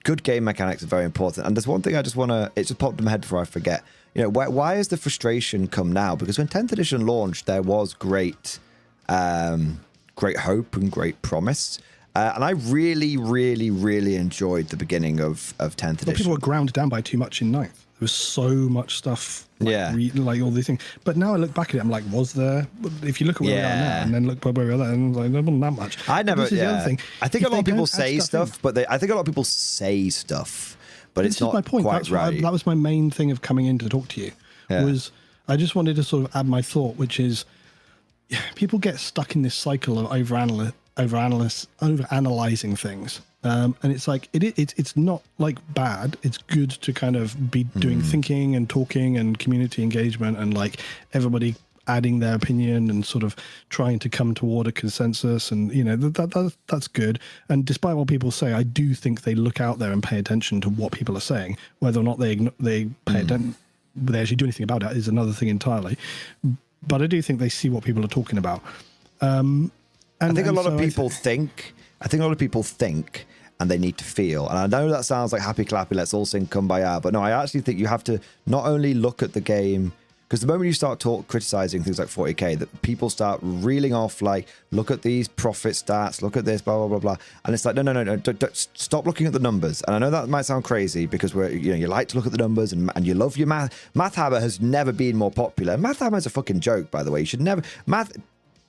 good game mechanics are very important. And there's one thing I just want to, it just popped in my head before I forget. You know, why has the frustration come now? Because when 10th edition launched, there was great hope and great promise. And I really, really, really enjoyed the beginning of 10th edition. Well, people were ground down by too much in 9th. There was so much stuff, like all these things. But now I look back at it, I'm like, was there? If you look at where we are now, and then look where we are there, and like, there wasn't that much. I never. This is the other thing. I think a lot of people say stuff, but I think a lot of people say stuff, but it's not my point. quite right. That was my main thing of coming in to talk to you. Was I just wanted to sort of add my thought, which is people get stuck in this cycle of over-analyzing things. And it's like, it's not like bad. It's good to kind of be doing thinking and talking and community engagement and like everybody adding their opinion and sort of trying to come toward a consensus. And, you know, that's good. And despite what people say, I do think they look out there and pay attention to what people are saying. Whether or not they pay attention, they actually do anything about it is another thing entirely. But I do think they see what people are talking about. I think a lot of people think, and they need to feel. And I know that sounds like happy clappy, let's all sing Kumbaya, but no, I actually think you have to not only look at the game, because the moment you start criticizing things like 40k, that people start reeling off like, look at these profit stats, look at this, blah, blah, blah, blah. And it's like, no, don't, stop looking at the numbers. And I know that might sound crazy because you like to look at the numbers and you love your math. Mathhammer has never been more popular. Mathhammer is a fucking joke, by the way. You should never,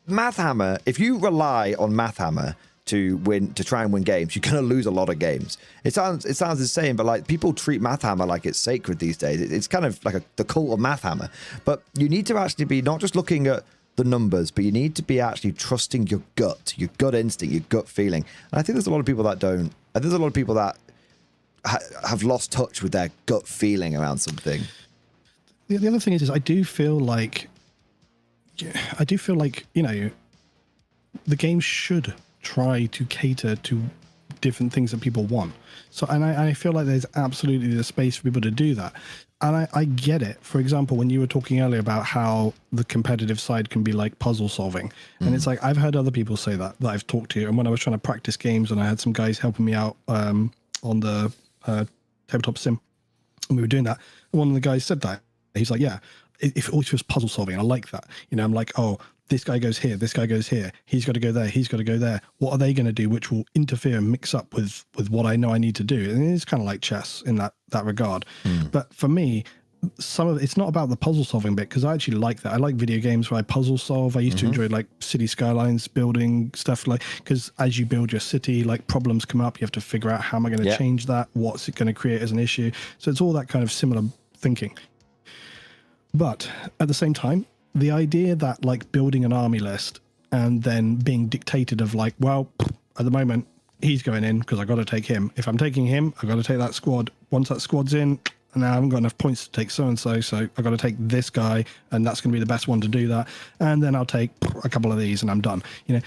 Mathhammer, if you rely on Mathhammer to try and win games, you're going to lose a lot of games. It sounds insane, but like people treat Mathhammer like it's sacred these days. It's kind of like the cult of Mathhammer. But you need to actually be not just looking at the numbers, but you need to be actually trusting your gut instinct, your gut feeling. And I think there's a lot of people that don't. I think there's a lot of people that have lost touch with their gut feeling around something. The other thing is I do feel like, you know, the game should try to cater to different things that people want. So, and I feel like there's absolutely the space for people to do that. And I get it. For example, when you were talking earlier about how the competitive side can be like puzzle solving. And it's like, I've heard other people say that I've talked to. And when I was trying to practice games and I had some guys helping me out on the tabletop sim, and we were doing that, one of the guys said that. He's like, yeah, if it always was puzzle solving, I like that. You know, I'm like, oh, this guy goes here, this guy goes here, he's got to go there, he's got to go there. What are they going to do which will interfere and mix up with what I know I need to do? And it's kind of like chess in that regard. But for me, it's not about the puzzle solving bit, because I actually like that. I like video games where I puzzle solve. I used to enjoy like city skylines, building stuff, like, because as you build your city, like problems come up, you have to figure out how am I going to change that, what's it going to create as an issue. So it's all that kind of similar thinking. But at the same time, the idea that like building an army list and then being dictated of like, well, at the moment he's going in because I got to take him. If I'm taking him, I got to take that squad. Once that squad's in, and I haven't got enough points to take so-and-so, so I got to take this guy, and that's going to be the best one to do that. And then I'll take a couple of these, and I'm done. You know,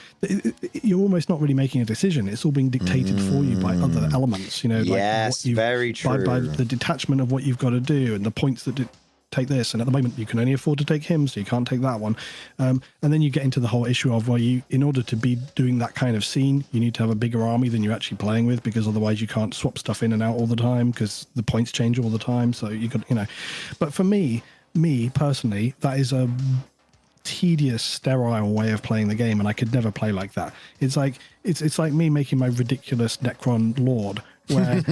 you're almost not really making a decision. It's all being dictated for you by other elements. You know, yes, like very true. By the detachment of what you've got to do and the points that take this, and at the moment you can only afford to take him, so you can't take that one. And then you get into the whole issue of, well, in order to be doing that kind of scene, you need to have a bigger army than you're actually playing with, because otherwise you can't swap stuff in and out all the time because the points change all the time. So you got, you know. But for me personally, that is a tedious, sterile way of playing the game, and I could never play like that. It's like it's like me making my ridiculous Necron Lord, where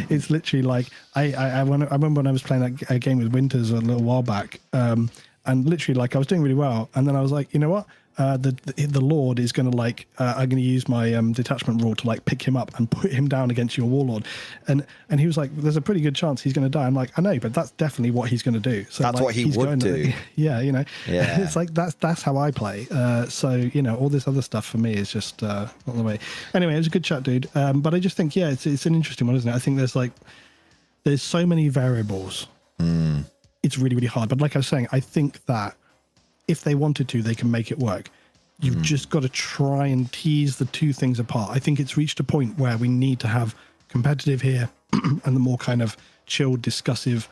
it's literally like I remember when I was playing that game with Winters a little while back, and literally like I was doing really well, and then I was like, you know what, the Lord is going to like, I'm going to use my detachment rule to like pick him up and put him down against your Warlord. And he was like, there's a pretty good chance he's going to die. I'm like, I know, but that's definitely what he's going to do. So that's like, what he would do. Yeah, you know, yeah. It's like, that's how I play. So, you know, all this other stuff for me is just not the way. Anyway, it was a good chat, dude. But I just think, yeah, it's an interesting one, isn't it? I think there's so many variables. It's really, really hard. But like I was saying, I think that if they wanted to, they can make it work. You've just got to try and tease the two things apart. I think it's reached a point where we need to have competitive here and the more kind of chilled, discussive,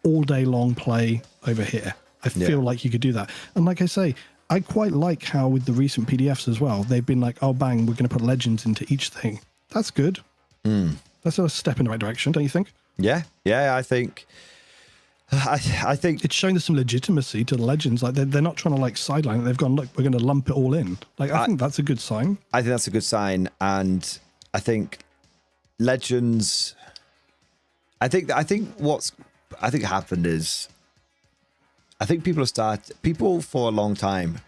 all day long play over here. I feel like you could do that. And like I say, I quite like how with the recent PDFs as well, they've been like, oh, bang, we're going to put legends into each thing. That's good. That's a step in the right direction, don't you think? Yeah. Yeah, I think it's showing there's some legitimacy to the legends. Like they're not trying to like sideline it. They've gone, look, we're going to lump it all in. Like I think that's a good sign. I think that's a good sign, and I think legends. I think what's happened is, I think people for a long time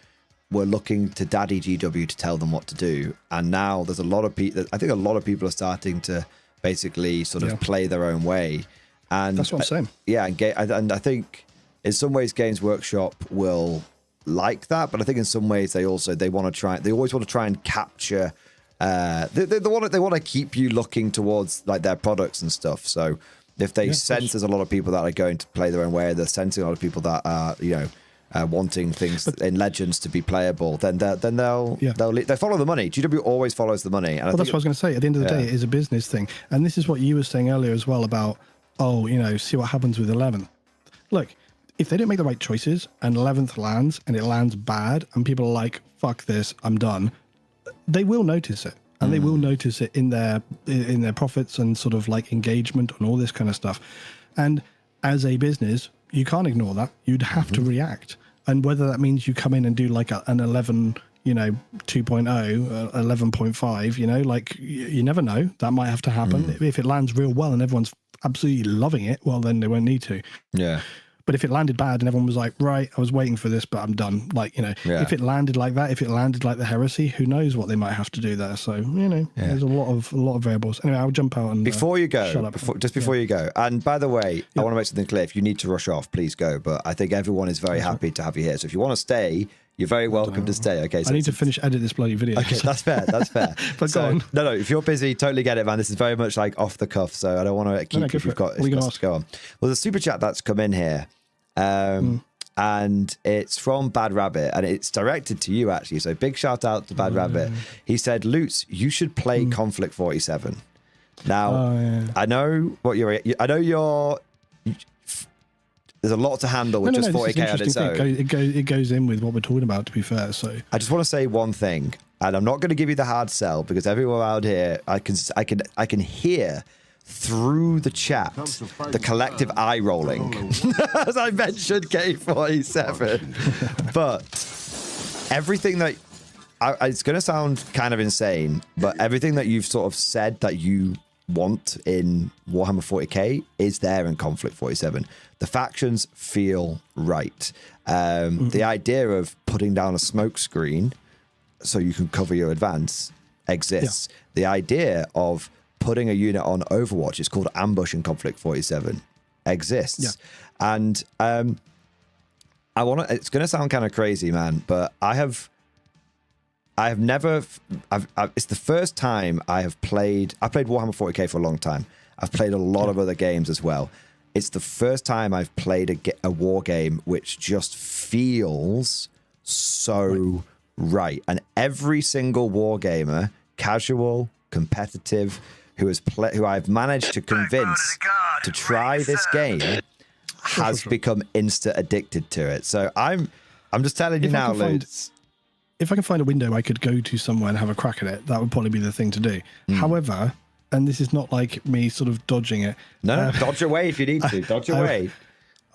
were looking to Daddy GW to tell them what to do, and now there's a lot of people. I think a lot of people are starting to basically sort of play their own way. And that's what I'm saying. Yeah, and I think in some ways Games Workshop will like that, but I think in some ways they always want to try and capture. They want to keep you looking towards like their products and stuff. So if they sense there's a lot of people that are going to play their own way, they're sensing a lot of people that are wanting things in Legends to be playable, then they'll follow the money. GW always follows the money. And that's what I was going to say. At the end of the day, it is a business thing, and this is what you were saying earlier as well about. Oh, see what happens with 11th. Look, if they don't make the right choices and 11th lands and it lands bad and people are like, fuck this, I'm done, they will notice it. And they will notice it in their profits and sort of like engagement and all this kind of stuff. And as a business, you can't ignore that. You'd have to react. And whether that means you come in and do like an 11, 2.0, 11.5, like you never know. That might have to happen. If it lands real well and everyone's absolutely loving it, well, then they won't need to. Yeah. But if it landed bad and everyone was like, right, I was waiting for this, but I'm done. Like, if it landed like that, if it landed like the Heresy, who knows what they might have to do there. So, there's a lot of variables. Anyway, I'll jump out and before you go, before you go. And by the way, I want to make something clear. If you need to rush off, please go. But I think everyone is very happy to have you here. So if you want to stay, you're very welcome to stay. Okay. So I need to finish edit this bloody video. Okay, that's fair. That's fair. But go on. No, if you're busy, totally get it, man. This is very much like off the cuff, so I don't want to keep if you've got to go on. Well, the super chat that's come in here, and it's from Bad Rabbit, and it's directed to you actually. So big shout out to Bad Rabbit. He said, "Lutz, you should play Conflict 47." Now, I know what you're. I know you're. There's a lot to handle with just 40k on its own. It goes in with what we're talking about, to be fair. So I just want to say one thing, and I'm not going to give you the hard sell because everyone around here, I can hear through the chat the collective eye rolling as I mentioned K47. But everything that it's going to sound kind of insane, but everything that you've sort of said that you want in Warhammer 40k is there in Conflict 47. The factions feel right. The idea of putting down a smoke screen so you can cover your advance exists. The idea of putting a unit on Overwatch, it's called Ambush in Conflict 47, exists. And it's going to sound kind of crazy, man, but it's the first time I've played Warhammer 40k for a long time. I've played a lot of other games as well. It's the first time I've played a war game which just feels so right. And every single war gamer, casual, competitive, who I've managed to convince to try this game has become insta addicted to it. So I'm just telling you now, Lutz. If I can find a window I could go to somewhere and have a crack at it, that would probably be the thing to do. However, and this is not like me sort of dodging it. No, dodge away if you need to. Dodge away.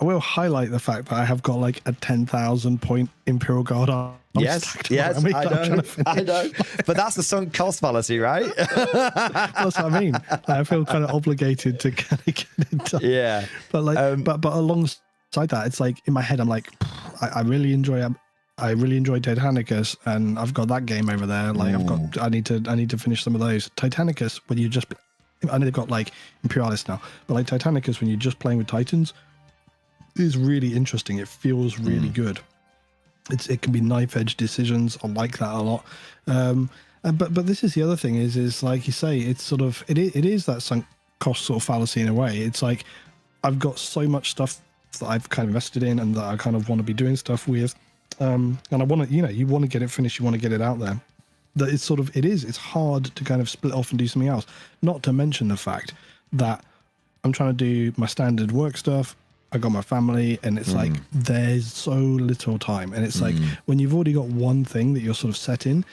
I will highlight the fact that I have got like a 10,000 point Imperial Guard army. Yes, I know. But that's the sunk cost fallacy, right? That's what I mean. I feel kind of obligated to kind of get it done. Yeah. But like, but alongside that, it's like in my head, I'm like, I really enjoy I really enjoyed Titanicus, and I've got that game over there. Like I need to finish some of those. Titanicus, when you just, I know they've got like Imperialis now, but like Titanicus, when you're just playing with Titans, is really interesting. It feels really good. It can be knife edge decisions. I like that a lot. But this is the other thing is like you say, it's sort of it is that sunk cost sort of fallacy in a way. It's like I've got so much stuff that I've kind of invested in and that I kind of want to be doing stuff with. And I want to, you want to get it finished, you want to get it out there. That it's sort of, it's hard to kind of split off and do something else. Not to mention the fact that I'm trying to do my standard work stuff. I got my family, and it's like, there's so little time. And it's like, when you've already got one thing that you're sort of set in,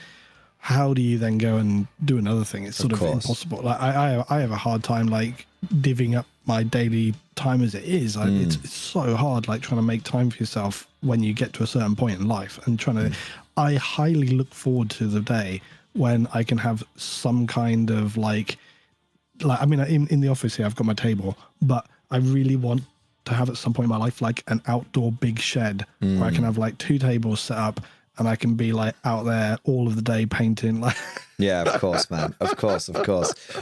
how do you then go and do another thing? It's sort of impossible. Like I have a hard time like divvying up my daily time as it is. It's so hard, like trying to make time for yourself when you get to a certain point in life, and trying to, I highly look forward to the day when I can have some kind of like I mean, in the office here, I've got my table, but I really want to have at some point in my life, like an outdoor big shed where I can have like 2 tables set up and I can be like out there all of the day painting. Like, yeah, of course, man. Of course.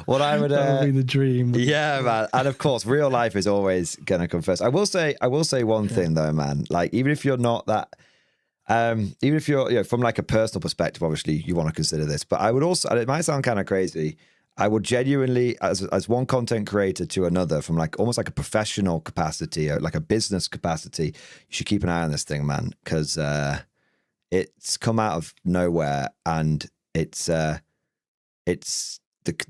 What I would that would be the dream. Yeah, man. And of course, real life is always gonna come first. I will say one thing though, man. Like, even if you're not that, even if you're, from like a personal perspective, obviously you want to consider this. But I would also, and it might sound kind of crazy, I would genuinely, as one content creator to another, from like almost like a professional capacity, or like a business capacity, you should keep an eye on this thing, man, because it's come out of nowhere, and it's the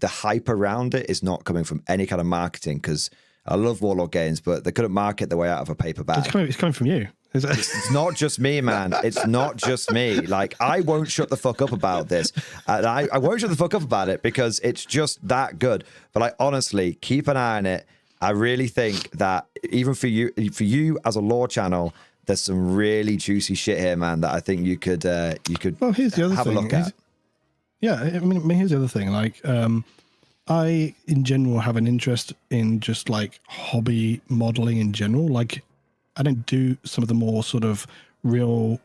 hype around it is not coming from any kind of marketing. Because I love Warlord games, but they couldn't market their way out of a paper bag. It's coming from you. It's not just me, man. It's not just me. Like, I won't shut the fuck up about this. And I won't shut the fuck up about it because it's just that good. But like, honestly, keep an eye on it. I really think that even for you as a lore channel, there's some really juicy shit here, man, that I think you could well, here's the other have thing. a look at. Yeah, I mean, here's the other thing. Like, I in general have an interest in just like hobby modeling in general. Like, I don't do some of the more sort of real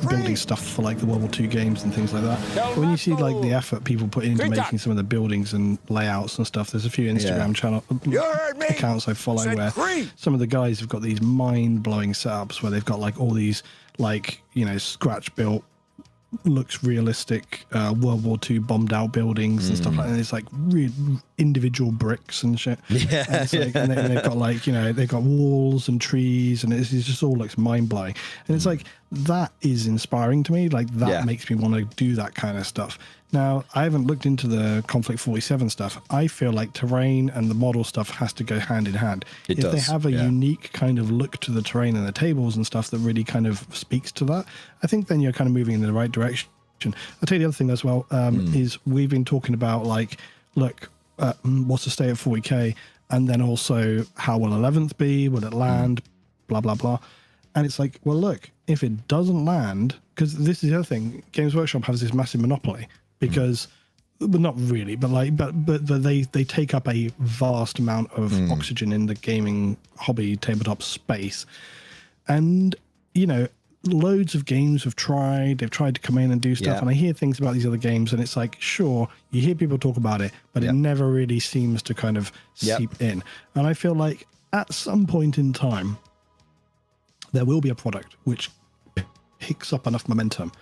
building stuff for like the World War II games and things like that. But when you see like the effort people put into making some of the buildings and layouts and stuff, there's a few Instagram channel accounts I follow where some of the guys have got these mind-blowing setups where they've got like all these like, scratch built, looks realistic World War II bombed out buildings and stuff like that. And it's like real individual bricks and shit. Yeah. And, like, and they've got like, they've got walls and trees, and it just all looks mind blowing. And it's like, that is inspiring to me. Like, that makes me want to do that kind of stuff. Now, I haven't looked into the Conflict 47 stuff. I feel like terrain and the model stuff has to go hand in hand. If they have a unique kind of look to the terrain and the tables and stuff that really kind of speaks to that, I think then you're kind of moving in the right direction. I'll tell you the other thing as well, is we've been talking about like, look, what's the stay at 40k? And then also, how will 11th be? Will it land? Blah, blah, blah. And it's like, well, look, if it doesn't land, because this is the other thing, Games Workshop has this massive monopoly. Because, well, not really, but like, but they take up a vast amount of oxygen in the gaming hobby tabletop space, and loads of games they've tried to come in and do stuff, and I hear things about these other games, and it's like, sure, you hear people talk about it, but it never really seems to kind of seep in. And I feel like at some point in time, there will be a product which picks up enough momentum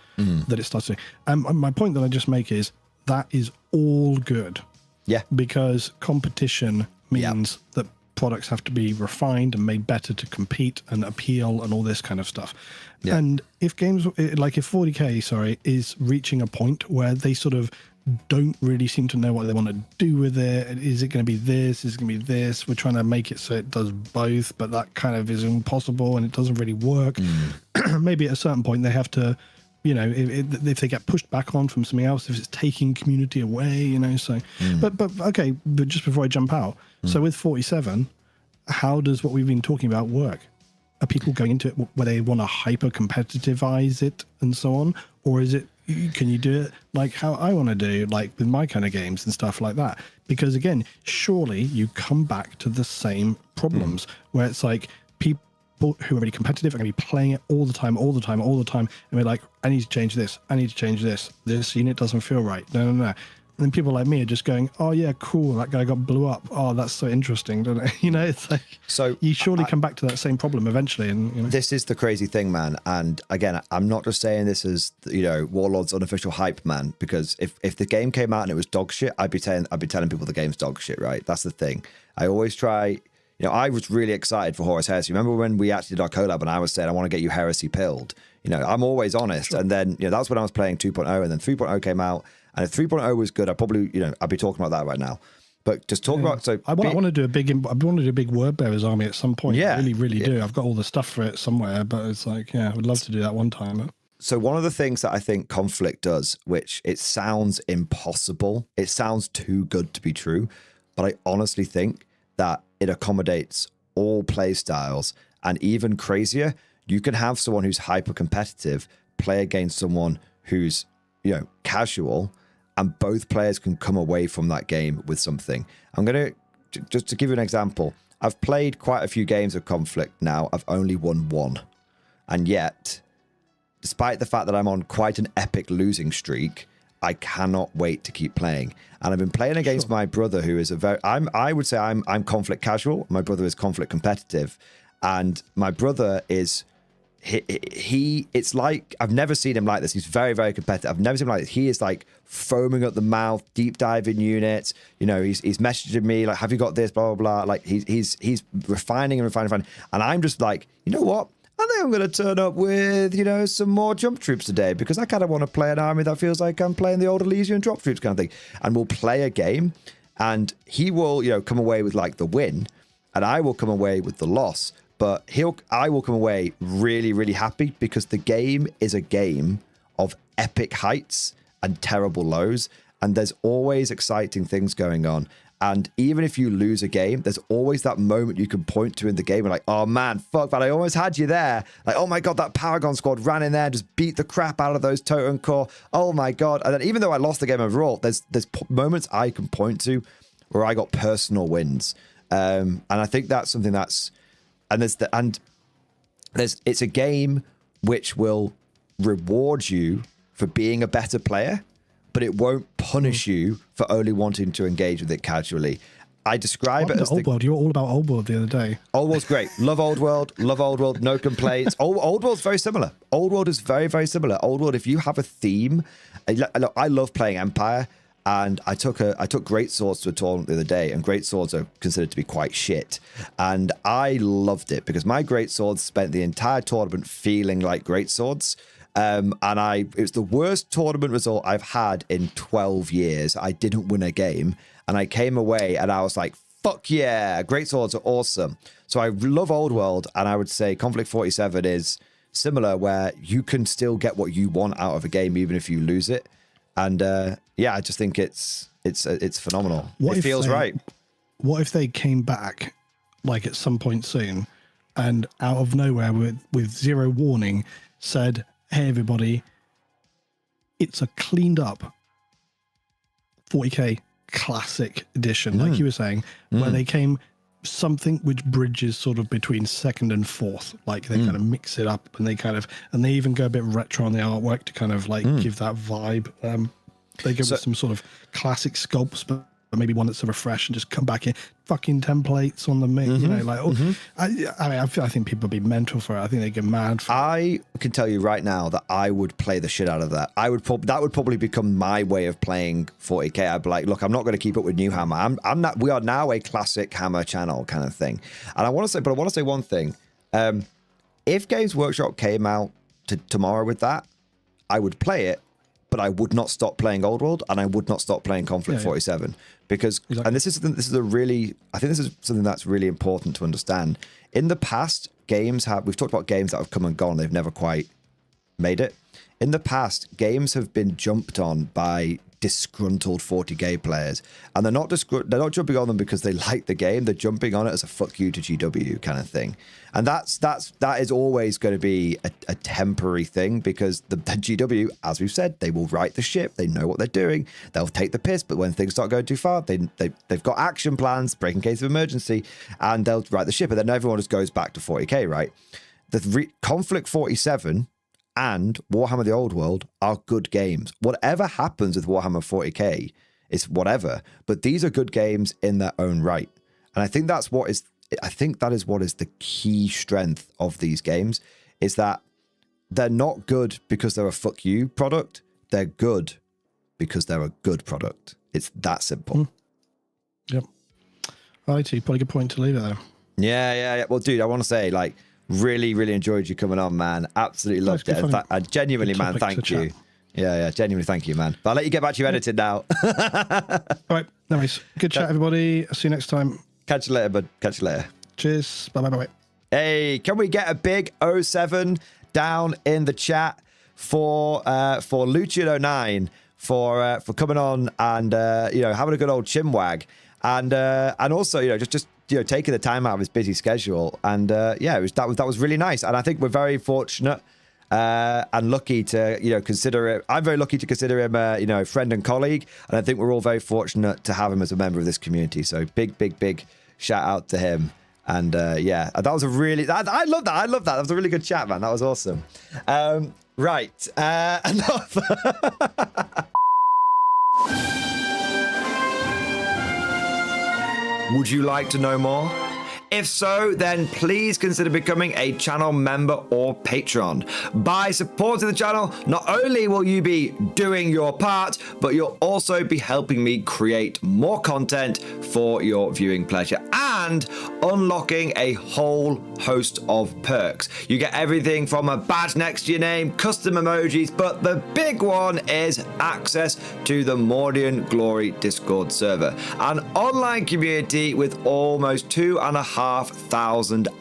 that it starts to. And my point that I just make is that is all good. Yeah. Because competition means that products have to be refined and made better to compete and appeal and all this kind of stuff. Yeah. And if games, like if 40k, is reaching a point where they sort of don't really seem to know what they want to do with it. Is it going to be this? Is it going to be this? We're trying to make it so it does both, but that kind of is impossible and it doesn't really work. Maybe at a certain point they have to, if they get pushed back on from something else, if it's taking community away, so. But okay, but just before I jump out, so with 47, how does what we've been talking about work? Are people going into it where they want to hyper competitivize it and so on, or is it? Can you do it like how I want to do, like with my kind of games and stuff like that? Because again, surely you come back to the same problems where it's like people who are really competitive are going to be playing it all the time, and we're like, I need to change this. This unit doesn't feel right. No. And then people like me are just going, oh yeah, cool, that guy got blew up. Oh, that's so interesting, don't it? You know, it's like, so you surely come back to that same problem eventually. And you know. This is the crazy thing, man. And again, I'm not just saying this as, you know, Warlord's unofficial hype man, because if the game came out and it was dog shit, I'd be telling people the game's dog shit, right? That's the thing. I always try, you know, I was really excited for Horus Heresy. Remember when we actually did our collab and I was saying, I want to get you Heresy pilled? You know, I'm always honest. Sure. And then, you know, that's when I was playing 2.0, and then 3.0 came out. And if 3.0 was good, I probably, you know, I'd be talking about that right now. But just talk about, so I want to do a big word bearers army at some point. Yeah, I really do. I've got all the stuff for it somewhere, but it's like, yeah, I would love to do that one time. So one of the things that I think Conflict does, which it sounds impossible, it sounds too good to be true, but I honestly think that it accommodates all play styles, and even crazier, you can have someone who's hyper competitive play against someone who's, you know, casual, and both players can come away from that game with something. I'm going to, just to give you an example, I've played quite a few games of Conflict now. I've only won one. And yet, despite the fact that I'm on quite an epic losing streak, I cannot wait to keep playing. And I've been playing against my brother, who is I would say I'm Conflict casual. My brother is Conflict competitive. And my brother is, it's like, I've never seen him like this. He's very, very competitive. I've never seen him like this. He is like foaming at the mouth, deep diving units. You know, he's messaging me like, have you got this, blah, blah, blah. Like he's refining. And I'm just like, you know what? I think I'm going to turn up with, you know, some more jump troops today, because I kind of want to play an army that feels like I'm playing the old Elysian drop troops kind of thing. And we'll play a game, and he will, you know, come away with like the win, and I will come away with the loss. But I will come away really, really happy, because the game is a game of epic heights and terrible lows. And there's always exciting things going on. And even if you lose a game, there's always that moment you can point to in the game and like, oh man, fuck, but I almost had you there. Like, oh my God, that Paragon squad ran in there and just beat the crap out of those Totem Core. Oh my God. And then even though I lost the game overall, there's moments I can point to where I got personal wins. And I think that's something that's, it's a game which will reward you for being a better player, but it won't punish you for only wanting to engage with it casually. I describe it as Old World. You were all about Old World the other day. Old World's great. Love Old World. Love Old World. No complaints. Old World's very similar. Old World is very, very similar. Old World, if you have a theme, I love playing Empire. And I took Great Swords to a tournament the other day, and Great Swords are considered to be quite shit. And I loved it because my Great Swords spent the entire tournament feeling like Great Swords. And it was the worst tournament result I've had in 12 years. I didn't win a game, and I came away and I was like, fuck yeah, Great Swords are awesome. So I love Old World, and I would say Conflict 47 is similar, where you can still get what you want out of a game even if you lose it. And yeah, I just think it's phenomenal. It feels right. What if they came back like at some point soon, and out of nowhere with zero warning said, hey everybody, it's a cleaned up 40k classic edition, like you were saying, where they came something which bridges sort of between second and fourth, like they kind of mix it up, and they even go a bit retro on the artwork to kind of like give that vibe. They give us some sort of classic sculpts, but maybe one that's a refresh, and just come back in fucking templates on the you know, like I mean, I think people would be mental for it. I think they get mad for I can tell you right now that I would play the shit out of that. That would probably become my way of playing 40k. I'd be like, look, I'm not going to keep up with new Hammer. I'm not. We are now a classic Hammer channel kind of thing. And I want to say one thing. If Games Workshop came out tomorrow with that, I would play it, but I would not stop playing Old World, and I would not stop playing Conflict 47, because, and this is something that's really important to understand. In the past, we've talked about games that have come and gone. They've never quite made it. In the past, games have been jumped on by like disgruntled 40k players, and they're not jumping on them because they like the game. They're jumping on it as a fuck you to GW kind of thing, and that is always going to be a temporary thing, because the GW, as we've said, they will right the ship. They know what they're doing. They'll take the piss, but when things start going too far, they've got action plans, break in case of emergency, and they'll right the ship, and then everyone just goes back to 40k, right? The Conflict 47 and Warhammer the Old World are good games. Whatever happens with Warhammer 40k is whatever, but these are good games in their own right. And I think that is what is the key strength of these games, is that they're not good because they're a fuck you product. They're good because they're a good product. It's that simple. Yep. All right, probably a good point to leave it there. Yeah. Well, dude, I want to say, like, really, really enjoyed you coming on, man. Absolutely loved it. I genuinely, man, thank you. Yeah, genuinely thank you, man. But I'll let you get back to your editing now. All right, no worries. Good chat, everybody. I'll see you next time. Catch you later, bud. Catch you later. Cheers. Bye. Hey, can we get a big 07 down in the chat for Luetin09 for coming on and having a good old chinwag, and also just taking the time out of his busy schedule, and that was really nice. And I think we're very fortunate and lucky to consider it. I'm very lucky to consider him a friend and colleague, and I think we're all very fortunate to have him as a member of this community. So big shout out to him. And that was a really I love that. That was a really good chat, man. That was awesome. Right, enough. Would you like to know more? If so, then please consider becoming a channel member or patron. By supporting the channel, not only will you be doing your part, but you'll also be helping me create more content for your viewing pleasure and unlocking a whole host of perks. You get everything from a badge next to your name, custom emojis, but the big one is access to the Mordian Glory Discord server, an online community with almost 2,500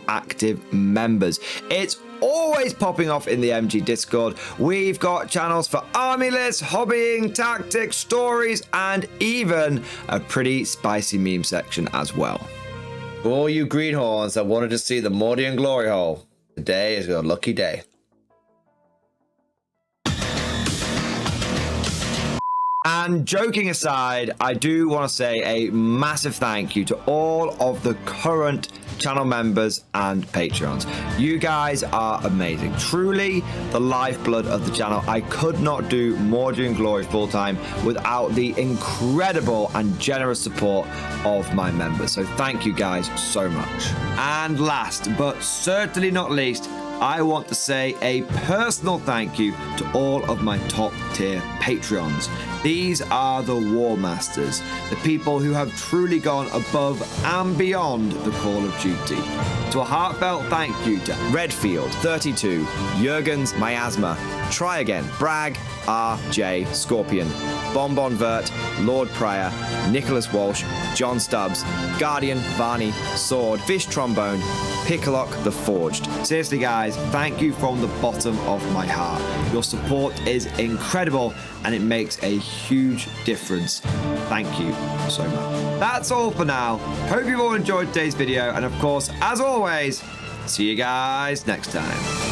active members. It's always popping off in the MG Discord. We've got channels for army lists, hobbying, tactics, stories, and even a pretty spicy meme section as well. For all you greenhorns that wanted to see the Mordian glory hole, today is your lucky day. And joking aside, I do want to say a massive thank you to all of the current channel members and patrons. You guys are amazing. Truly the lifeblood of the channel. I could not do Mordian Glory full time without the incredible and generous support of my members. So thank you guys so much. And last but certainly not least, I want to say a personal thank you to all of my top tier Patreons. These are the War Masters, the people who have truly gone above and beyond the call of duty. So a heartfelt thank you to Redfield, 32, Jurgens, Miasma, Try Again, Bragg, RJ, Scorpion, Bonbon Vert, Lord Pryor, Nicholas Walsh, John Stubbs, Guardian, Varney, Sword, Fish Trombone, Picklock the Forged. Seriously guys, thank you from the bottom of my heart. Your support is incredible and it makes a huge difference. Thank you so much. That's all for now. Hope you've all enjoyed today's video, and of course, as always, see you guys next time.